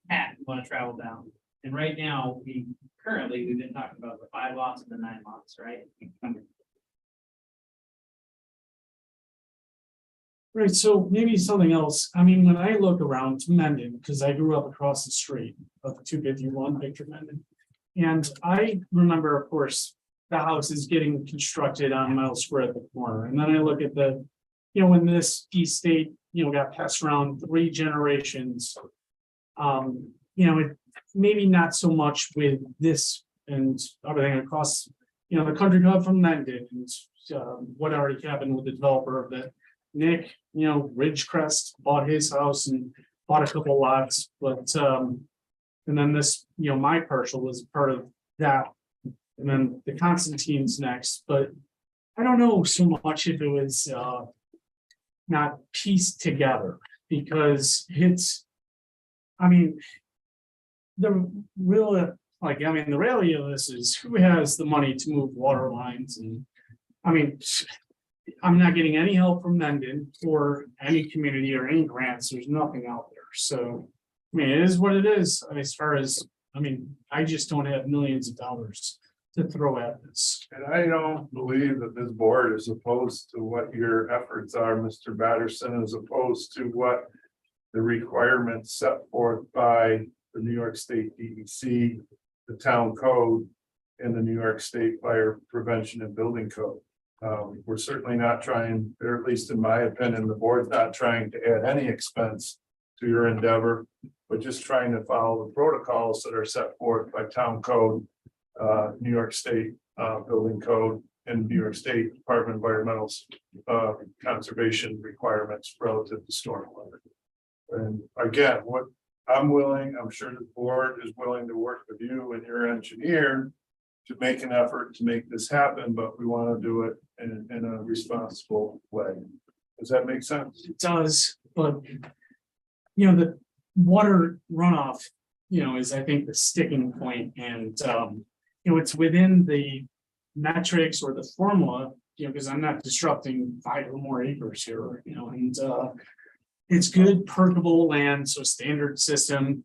path we want to travel down. And right now, we've been talking about the 5 lots and the 9 lots, right? Right, so maybe something else. I mean, when I look around to Mendon, because I grew up across the street of 251 Victor Mendon. And I remember, of course, the house is getting constructed on Miles Square at the corner. And then I look at the, you know, when this estate, you know, got passed around 3 generations. You know, it maybe not so much with this and everything across, you know, the country club from Mendon and what already happened with the developer of that. Nick, you know, Ridgecrest bought his house and bought a couple lots, but and then this, you know, my parcel was part of that. And then the Constantine's next, but I don't know so much if it was not pieced together because it's, I mean, the real, like, I mean, the reality of this is who has the money to move water lines and, I mean, I'm not getting any help from Mendon or any community or any grants. There's nothing out there. So, I mean, it is what it is as far as, I mean, I just don't have millions of dollars to throw at this. And I don't believe that this board is opposed to what your efforts are, Mr. Batterson, is opposed to what the requirements set forth by the New York State DEC, the town code, and the New York State Fire Prevention and Building Code. We're certainly not trying, or at least in my opinion, the board's not trying to add any expense to your endeavor, but just trying to follow the protocols that are set forth by town code, New York State Building Code, and New York State Department of Environmental Conservation requirements relative to stormwater. And again, what I'm willing, I'm sure the board is willing to work with you and your engineer to make an effort to make this happen, but we want to do it in a responsible way. Does that make sense? It does, but you know, the water runoff, you know, is I think the sticking point and you know, it's within the metrics or the formula, you know, because I'm not disrupting 5 or more acres here, you know, and It's good permeable land, so standard system,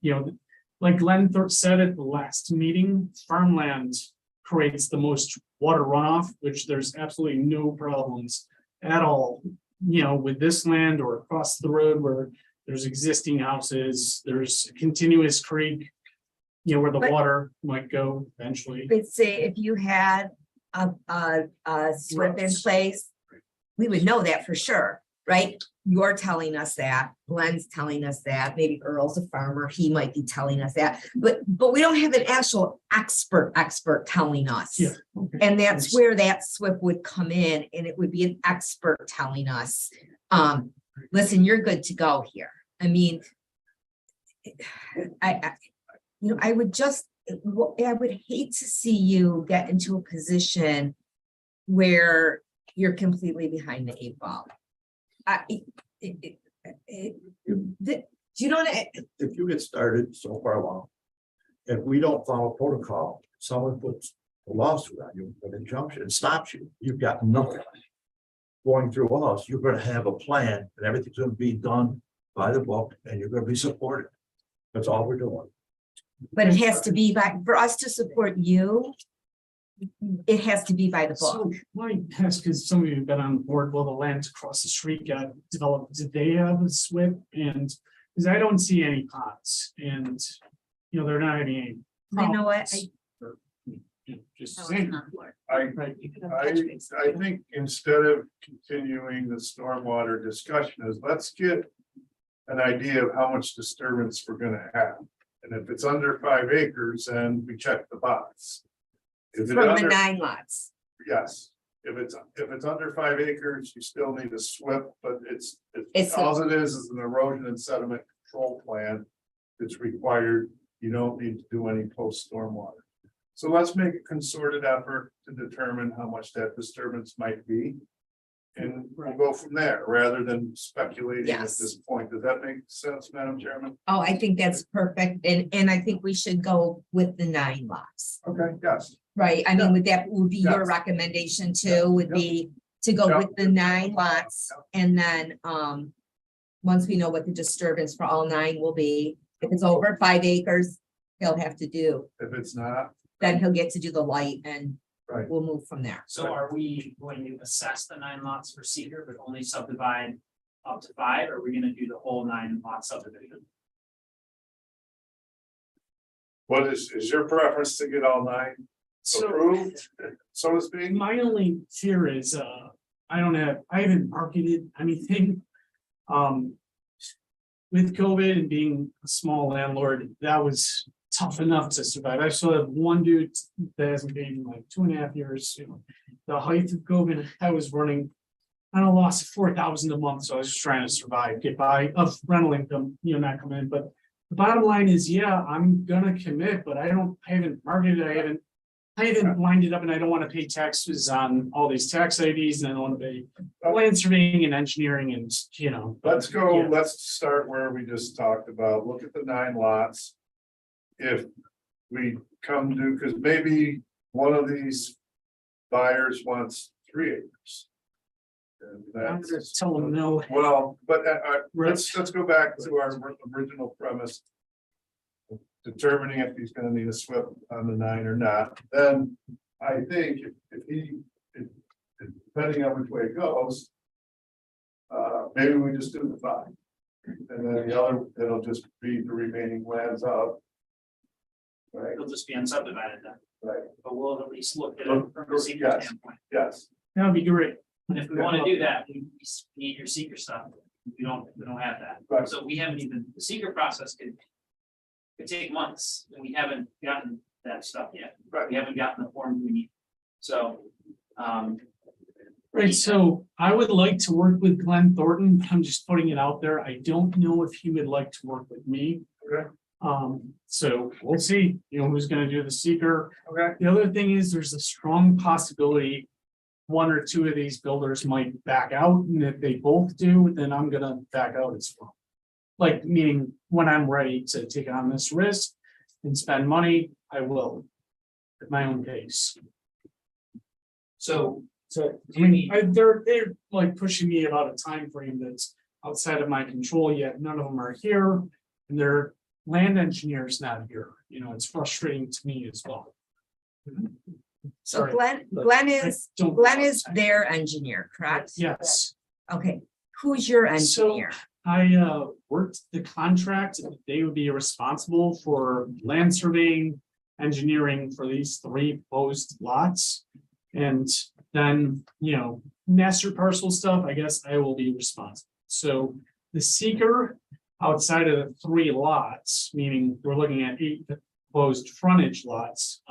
like Glenn said at the last meeting, farmland creates the most water runoff, which there's absolutely no problems at all. With this land or across the road where there's existing houses, there's a continuous creek. Where the But- water might go eventually. But say if you had a SWIP in Roads. place, we would know that for sure, right? You're telling us that, Glenn's telling us that, maybe Earl's a farmer, he might be telling us that, but we don't have an actual expert telling us. Yeah. Okay. And that's where that SWIP would come in, and it would be an expert telling us, listen, you're good to go here. I mean, I would just, I would hate to see you get into a position where you're completely behind the 8 ball. Do you know what? If you get started so far along, if we don't follow protocol, someone puts a lawsuit on you, an injunction, it stops you, you've got nothing. Going through us, you're gonna have a plan and everything's gonna be done by the book and you're gonna be supported. That's all we're doing. But it has to be for us to support you. It has to be by the book. So my ask, because some of you have been on board, well, the lands across the street got developed, did they have a SWIP? And, because I don't see any pots and, they're not having any. You know what? problems. Just No, it's saying. not for it. Right. I think instead of continuing the stormwater discussion is let's get an idea of how much disturbance we're gonna have. And if it's under 5 acres, then we check the box. If it's From the under, 9 lots. yes, if it's under 5 acres, you still need a SWIP, but It's it's all it is an erosion and sediment control plan. It's required, you don't need to do any post stormwater. So let's make a concerted effort to determine how much that disturbance might be. And we'll go from there, rather than speculating at Yes. this point. Does that make sense, Madam Chairman? Oh, I think that's perfect. And I think we should go with the 9 lots. Okay, yes. Right, I mean, would be your Yes. recommendation too, would Yeah. be to go Yeah. with the 9 lots, and then, once we know what the disturbance for all 9 will be, if it's over 5 acres, he'll have to do, If it's not, then he'll get to do the light, and right, we'll move from there. So are we going to assess the 9 lots for seeker, but only subdivide up to 5? Or are we gonna do the whole 9 lot subdivision? what is your preference to get all 9 So approved, so to speak? my only fear is, I haven't marketed anything. With COVID and being a small landlord, that was tough enough to survive. I still have one dude that hasn't paid in like 2.5 years. The height of COVID, I was running, I don't know, lost 4,000 a month, so I was just trying to survive, get by of rental income, not come in, but. The bottom line is, yeah, I'm gonna commit, but I haven't marketed, I haven't lined it up, and I don't wanna pay taxes on all these tax IDs, and I don't wanna pay land surveying and engineering and, Let's go, Yeah. let's start where we just talked about, look at the 9 lots. If we come to, because maybe one of these buyers wants 3 acres. And I'm gonna that's, tell them no. well, but let's go back to our original premise. Determining if he's gonna need a SWIP on the 9 or not, then I think depending on which way it goes. Maybe we just do the 5. And then the other, it'll just be the remaining lands up. Right, It'll just be unsubdivided then, right, but we'll at least look at it from a seeker Yes. standpoint. yes, That would be great. And if we wanna do that, we need your seeker stuff. We don't have that. Right. So we haven't even, the seeker process could take months, and we haven't gotten that stuff yet. Right. We haven't gotten the form we need. So, Right, so I would like to work with Glenn Thornton. I'm just putting it out there. I don't know if he would like to work with me. okay, So we'll see, who's gonna do the seeker. okay, The other thing is there's a strong possibility 1 or 2 of these builders might back out, and if they both do, then I'm gonna back out as well. Like, meaning when I'm ready to take on this risk and spend money, I will. At my own pace. so So, I mean, they're like pushing me about a time frame that's outside of my control yet. None of them are here. And their land engineer's not here. You know, it's frustrating to me as well. So Sorry. Glenn I don't- Glenn is their engineer, correct? Yes. Okay, who's your So- engineer? I worked the contract, they would be responsible for land surveying, engineering for these 3 proposed lots. And then, you know, master parcel stuff, I guess I will be responsible. So the seeker outside of the 3 lots, meaning we're looking at 8 proposed frontage lots.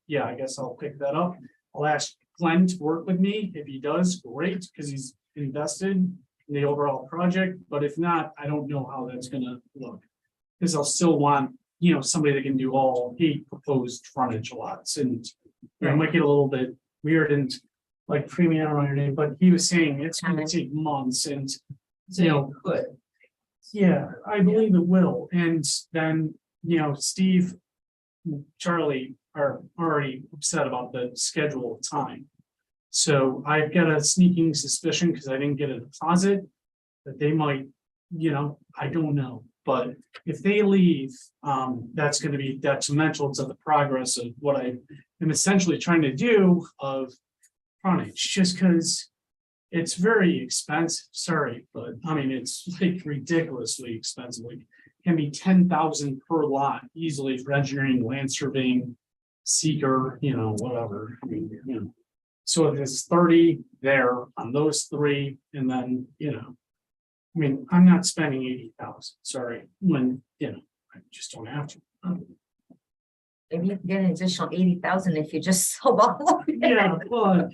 Yeah, I guess I'll pick that up. I'll ask Glenn to work with me. If he does, great, because he's invested in the overall project, but if not, I don't know how that's gonna look. Because I'll still want, you know, somebody that can do all 8 proposed frontage lots, and you know, it might get a little bit weird and like premium on your name, but he was saying it's gonna take months and, you know, Good. yeah, I believe it will, and then, you know, Steve, and Charlie are already upset about the schedule of time. So I've got a sneaking suspicion, because I didn't get a deposit, that they might, you know, I don't know, but if they leave, that's gonna be detrimental to the progress of what I am essentially trying to do of frontage, just because it's very expensive, sorry, but I mean, it's like ridiculously expensive, like can be 10,000 per lot easily for engineering, land surveying, seeker, you know, whatever, I mean, you know. So if there's 30 there on those 3, and then, you know, I mean, I'm not spending 80,000, sorry, when, you know, I just don't have to. Maybe you can get an additional 80,000 if you just sold all of it. Yeah, but.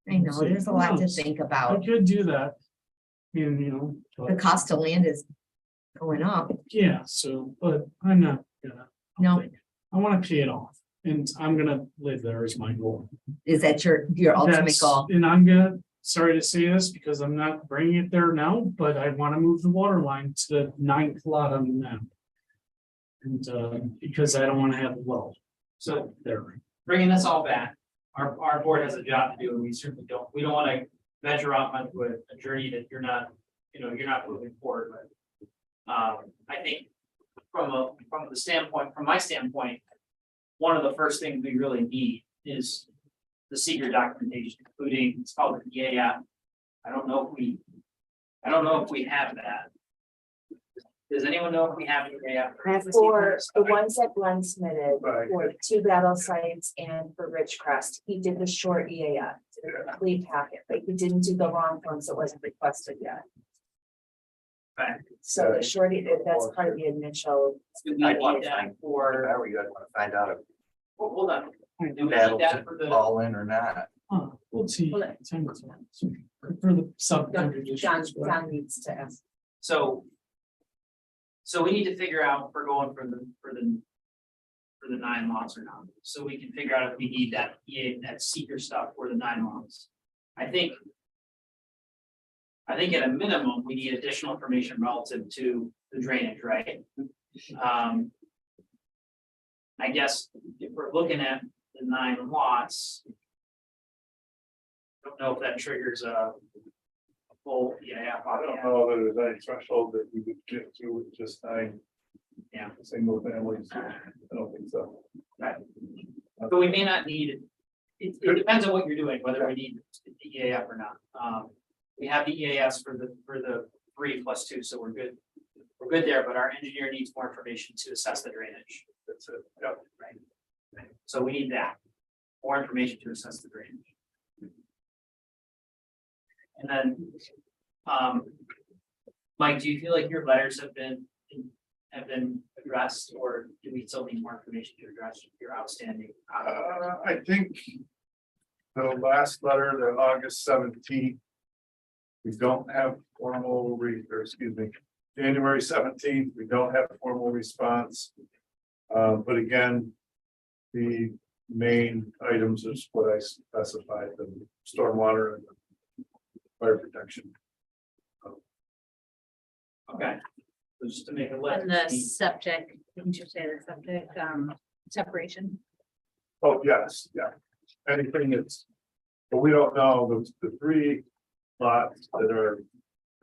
I know, there's a lot to Yes. think I about. could do that. You know, The but cost of land is going up. yeah, so, but I'm not gonna. No. I wanna pay it off, and I'm gonna live there is my goal. Is that your ultimate That's- goal? And I'm gonna, sorry to say this, because I'm not bringing it there now, but I wanna move the water line to the 9th lot on the map. And, because I don't wanna have a well So there. bringing this all back, our board has a job to do, and we certainly we don't wanna venture off onto a journey that you're not, you know, you're not moving forward with. I think from my standpoint, one of the first things we really need is the secret documentation, including, it's called the EAF. I don't know if we have that. Does anyone know if we have an EAF? For the ones that Glenn submitted Right. for 2 battle sites and for Ridgecrest, he did the short EAF, did a complete packet, but he didn't do the long forms that wasn't requested yet. Right. So the short, that's part of the initial. Do we need that for, How are you gonna find out if hold on, do we need that'll that for the? fall in or not? We'll see. Well, For the subdivision. John needs to ask. So we need to figure out if we're going for the 9 lots or not, so we can figure out if we need that that seeker stuff for the 9 lots. I think at a minimum, we need additional information relative to the drainage, right? I guess if we're looking at the 9 lots. I don't know if that triggers a full, I don't know that there's any threshold that we would get to with just 9. Yeah. Single families, I don't think so. Right. But we may not need, it depends on what you're doing, whether we need the EAF or not. We have the EAS for the 3+2, so we're good. We're good there, but our engineer needs more information to assess the drainage. That's it. Yep. Right. So we need that, more information to assess the drainage. And then, Mike, do you feel like your letters have been addressed, or do we still need more information to address your outstanding? I think the last letter, the August 17th. We don't have January 17th, we don't have a formal response. But again, the main items is what I specified, the stormwater and the fire protection. Okay. So just to make a list. And the septic, didn't you say the septic, separation? Oh, yes, yeah. Anything that's, but we don't know, the 3 lots that are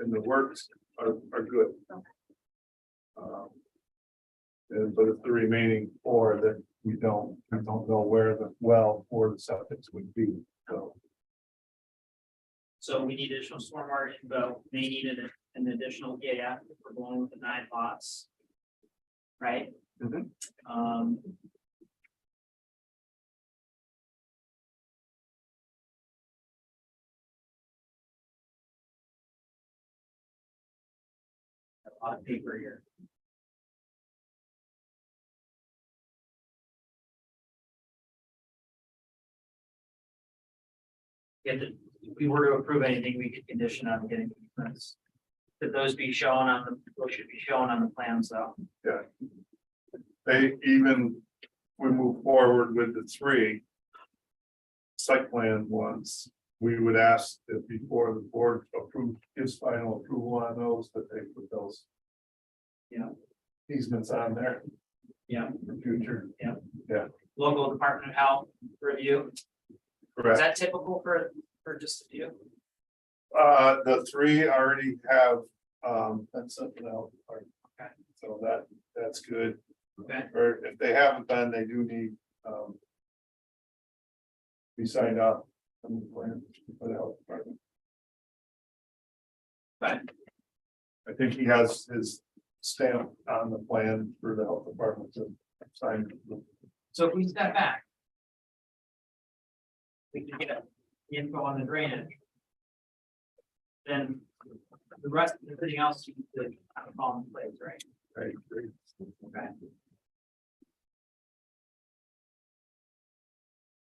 in the works are good. But it's the remaining 4 that we don't know where the well or the septics would be, so. So we need additional stormwater info, may need an additional EAF if we're going with the 9 lots. Right? Mhm. A lot of paper here. If we were to approve anything, we could condition on getting permits. Could those be shown on the, those should be shown on the plans though? They even, we move forward with the 3 site plan ones, we would ask that before the board gives final approval on those, that they put those. Yeah. Easements on there. Yeah. In the future. Local Department of Health review, is Correct. that typical for just a few? The 3 already have, that's something else. Okay. So that's good. Okay. Or if they haven't done, they do need, be signed off on the plan for the health department. Right. I think he has his stamp on the plan for the health department to sign. So if we step back. We can get the info on the drainage. Then the rest, everything else you could kind of fall in place, right? Right, great. Okay.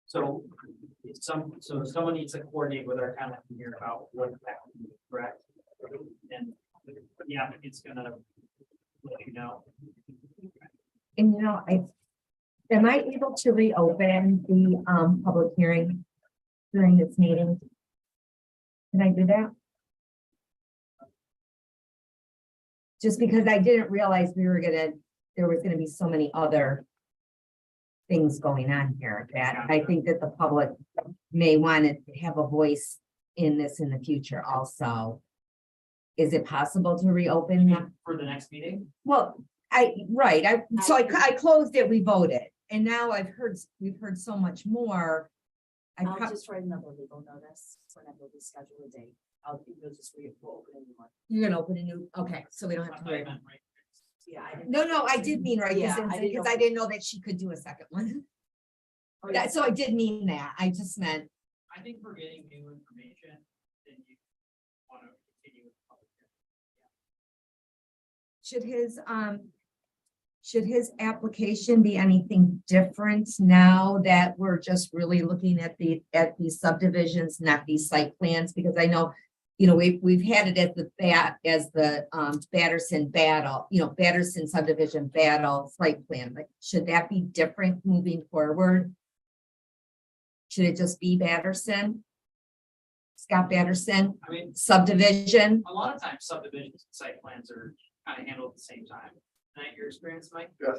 So if someone needs to coordinate with our town engineer about what that would be, correct? And the applicant's gonna let you know. And am I able to reopen the public hearing during this meeting? Can I do that? Just because I didn't realize there was gonna be so many other things going on here that I think that the public may want to have a voice in this in the future also. Is it possible to reopen that? For the next meeting? Well, I closed it, we voted, and now we've heard so much more. I'll just write another legal notice whenever we schedule a date. You'll just reopen anyone. You're gonna open a new, okay, so we don't have to worry. Yeah. I didn't- No, I did mean right, Yeah, I didn't because know- I didn't know that she could do a second one. Oh, yeah. So I did mean that, I just meant, I think we're getting new information, then you want to continue with the public hearing. should his application be anything different now that we're just really looking at these subdivisions, not these site plans? Because I know, we've had it as the Batterson Batterson subdivision battle site plan, but should that be different moving forward? Should it just be Batterson? Scott Batterson I mean, subdivision? a lot of times subdivisions and site plans are kind of handled at the same time. Is that your experience, Mike? Yes.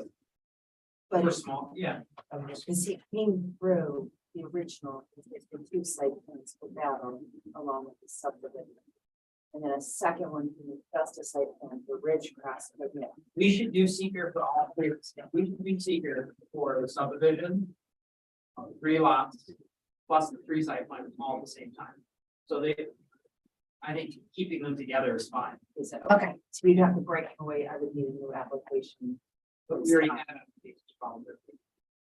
But For small, yeah. because he came through the original, it's the 2 site plans for battle along with the subdivision. And then a second one, just a site plan for Ridgecrest. We should do seeker for all 3. We should do seeker for the subdivision. 3 lots, plus the 3 site plans all at the same time. So I think keeping them together is fine. Is it Okay. So we'd have to break away. I would need a new application But we already have an application problem.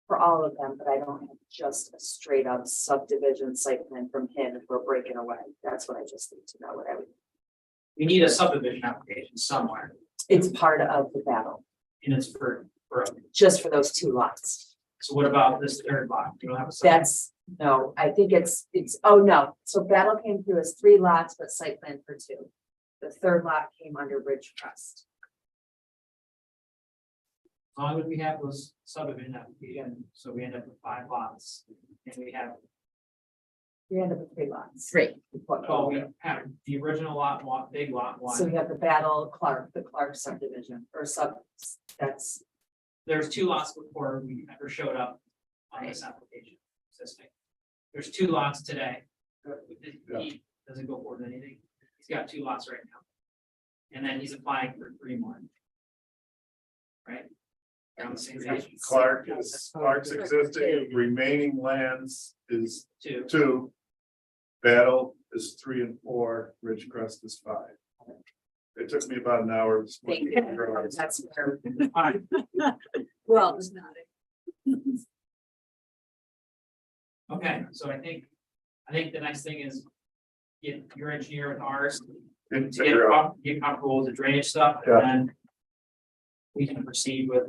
for all of them, but I don't have just a straight up subdivision site plan from him if we're breaking away. That's what I just need to know what I would. We need a subdivision application somewhere, It's part of the battle, and it's for, just for those 2 lots. so what about this 3rd lot? You don't have a. sub- That's, no, I think oh, no, so battle came through as 3 lots, but site plan for 2. The 3rd lot came under Ridgecrest. As long as we have those subdivision application, so we end up with 5 lots, and we have, We end up with 3 lots. 3. well, we have the original lot one, big lot So one. we have the the Clark subdivision, or that's, There's 2 lots before we ever showed up on this application existing. There's 2 lots today. The doesn't go forward with anything. He's got 2 lots right now. And then he's applying for 3 more. Right? They're on the same page. Clark's existing remaining lands is 2. 2. Battle is 3 and 4, Ridgecrest is 5. It took me about an hour. this morning to figure out. That's where. Well, it's not. Okay, so I think the next thing is get your engineer with ours Didn't to figure out. get comfortable with the drainage stuff Yeah. and then we can proceed with.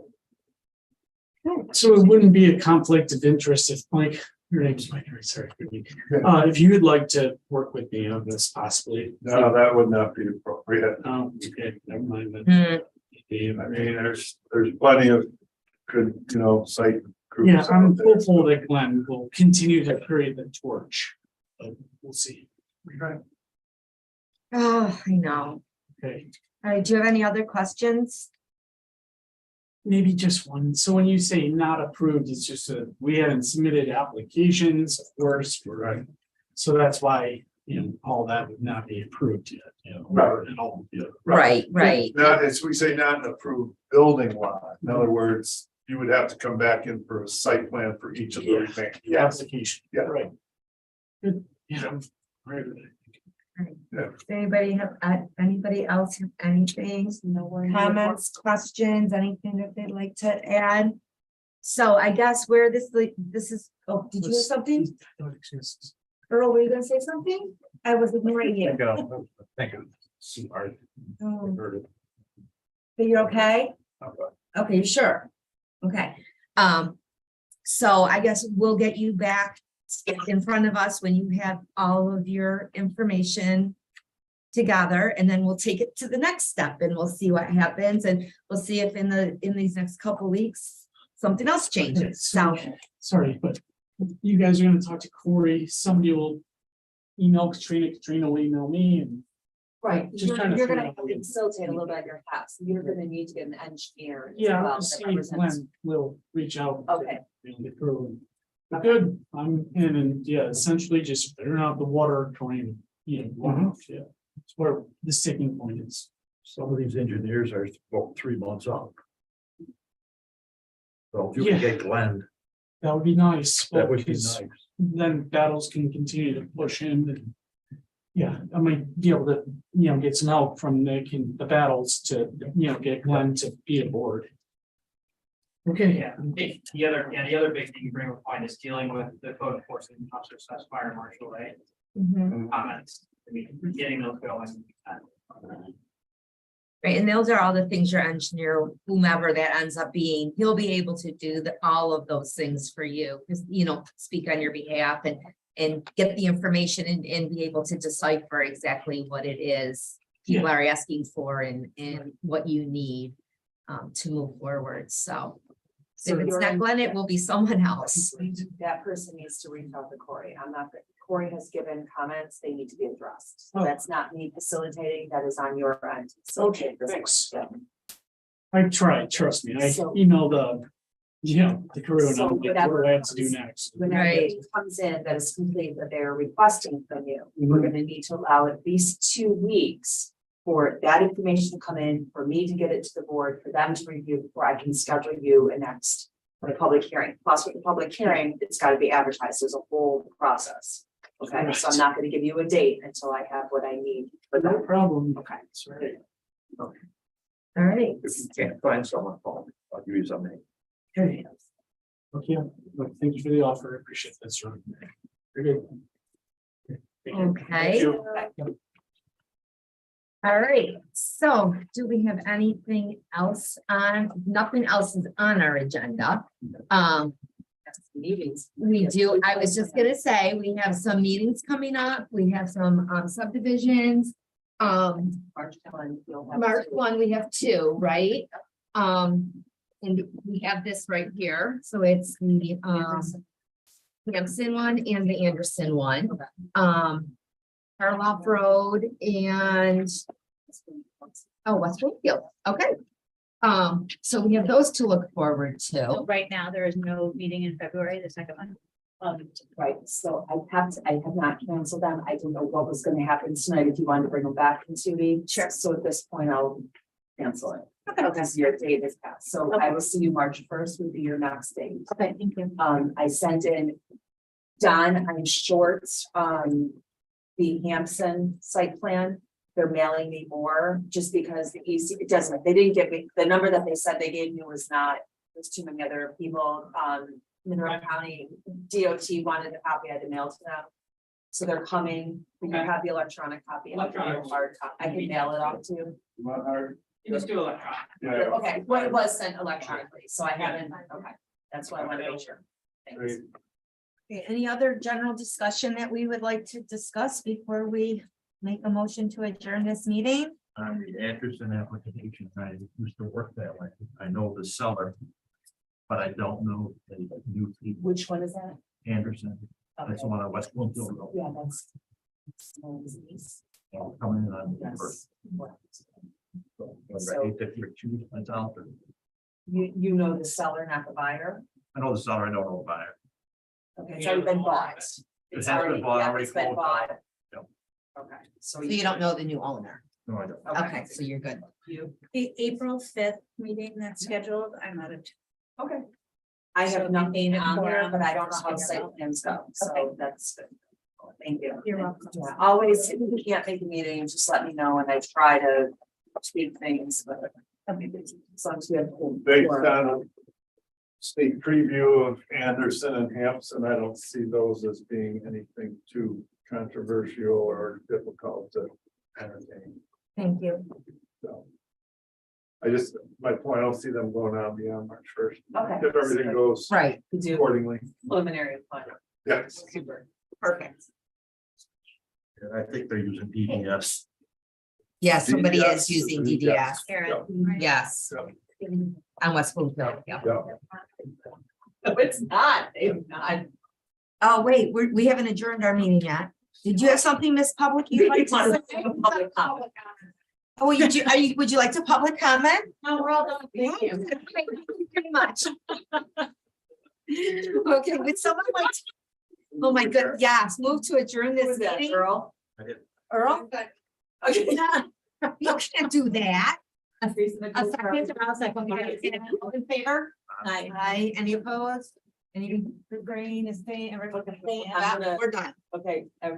So it wouldn't be a conflict of interest if Mike, your name's Mike, right, sorry. If you would like to work with me on this possibly. No, that would not be appropriate. Oh, okay, never mind then. I mean, there's plenty of good, site groups. Yeah, I'm out there. hopeful that Glenn will continue to carry the torch. But we'll see. Okay. Oh, I know. Okay, All right, do you have any other questions? maybe just one. So when you say not approved, it's just we haven't submitted applications, of course. Right. So that's why, all that would not be approved yet, Right. at all. Yeah. Right. Not, as we say, not an approved building lot. In other words, you would have to come back in for a site plan for each of the Yeah. remaining. The application. Yeah. Right. Good, yeah. I'm right with it. Does anybody else have anything, comments, questions, anything that they'd like to add? So I guess where this is, oh, did you have something? Earl, were you gonna say something? I was ignoring you. Thank you. Smart. Oh, Heard it. But you're okay? Okay, you sure? Okay, so I guess we'll get you back in front of us when you have all of your information together, and then we'll take it to the next step and we'll see what happens, and we'll see if in these next couple weeks, something else changes. So, Sorry, but you guys are gonna talk to Corey, somebody will email Katrina will email me, and Right, Just you're trying to you're figure gonna out how we- facilitate a little bit at your house, you're gonna need to get an engineer. as yeah, well I'll that see represents- when we'll reach out. Okay. The crew. But good, I'm in, and yeah, essentially just figuring out the water going, runoff, yeah. It's where the sticking point is. Some of these engineers are about 3 months out. So if you Yeah. can get Glenn, That would be nice. that would be because nice. Then battles can continue to push in, and. Yeah, I might be able to, get some help from Nick and the battles to, get Glenn to be aboard. Okay, Yeah, the other big thing you bring up point is dealing with the code enforcement officer slash fire marshal, right? mhm. Comments, I mean, getting those going. Right, and those are all the things your engineer, whomever that ends up being, he'll be able to do all of those things for you, because, speak on your behalf and get the information and be able to decipher exactly what it is people are asking for and what you need to move forward, so. If it's not Glenn, it will be someone else. That person needs to reach out to Corey, I'm not, Corey has given comments, they need to be addressed, so Oh. that's not me facilitating, that is on your end. Okay, thanks. I tried, trust me, I So- emailed the crew and So I'm like, what whatever do I have to do comes- next? Whenever Right. it comes in that is complete that they're requesting from you, Mm-hmm. we're gonna need to allow at least 2 weeks for that information to come in, for me to get it to the board, for them to review, before I can schedule you a next public hearing. Plus with the public hearing, it's gotta be advertised, there's a whole process. Okay, so I'm not gonna give you a date until I have what I need for No that. problem. Okay. That's right. All right. If you can't find someone, call me. I'll give you something. Okay. Okay, look, thank you for the offer, I appreciate that, sir. Very good. Thank you. Okay. All right, so do we have anything else nothing else is on our agenda. Meetings. We do, I was just gonna say, we have some meetings coming up, we have some subdivisions. March 1, you'll have. March 1, we have 2, right? And we have this right here, so it's the Hampson one and the Anderson one. Karloff Road and West Bloomfield, okay. So we have those to look forward to. So right now, there is no meeting in February, the second one. Right, so I have not canceled them. I didn't know what was gonna happen tonight, if you wanted to bring them back in 2 weeks. Sure. So at this point, I'll cancel it. Because your date is passed, so I will see you March 1st would be your next date. Okay, thank you. I sent in. Don, I'm short, the Hampson site plan. They're mailing me more just because the EC, it doesn't, they didn't give me, the number that they said they gave me was not, there's too many other people, Monroe County DOT wanted a copy, I had to mail to them. So they're coming, we can Okay. have the electronic copy, and Electronic. the hard copy. I can mail it off to you. You want our- You just do electronic. Yeah. Okay, well, it was sent electronically, so I haven't, okay, that's what I want to make sure. Thanks. Great. Okay, any other general discussion that we would like to discuss before we make a motion to adjourn this meeting? On the Anderson application, I used to work that way. I know the seller. But I don't know the new people. Which one is that? Anderson, that's the one on West Bloomfield Road. Yeah, that's. I'll come in on the first. Yes. So, I hate to hear two different out there. You know the seller, not the buyer? I know the seller, I don't know the buyer. Okay, it's already been bought. It It's has been already, bought, yeah, already it's been closed bought. out. Yep. Okay, So you don't know the new owner. No, I don't. Okay, so you're good. You, The April 5th meeting that's scheduled, I'm out of. okay. I So have nothing maybe on there, for- but I don't know how site plans go, Okay. so that's good. Thank you. You're welcome. Yeah, always, if you can't make a meeting, just let me know and I try to speak things, but. As long as we have. Based on a sneak preview of Anderson and Hampson, I don't see those as being anything too controversial or difficult to entertain. Thank you. So. My point, I don't see them going on beyond March 1st. Okay. If everything goes Right, We do accordingly. preliminary plan. Yes. Super. perfect. And I think they're using DDS. Yes, somebody DDS is using is- DDS. Aaron. Yes, on West Bloomfield, yeah. Yeah. No, it's not, they've not. Oh, wait, we haven't adjourned our meeting yet. Did you have something, Miss Public? you'd like to say? Oh, would you like to public comment? No, we're all done. Thank you. Thank you very much. Okay, would someone like? Oh, my good, yes, move to adjourn this Who's that, meeting. Earl? Earl? Okay. You can't do that. A Second. second, I'll second. All in favor? Aye. Aye, any opposed? Any green is staying, everyone? I'm gonna- We're done. Okay, everybody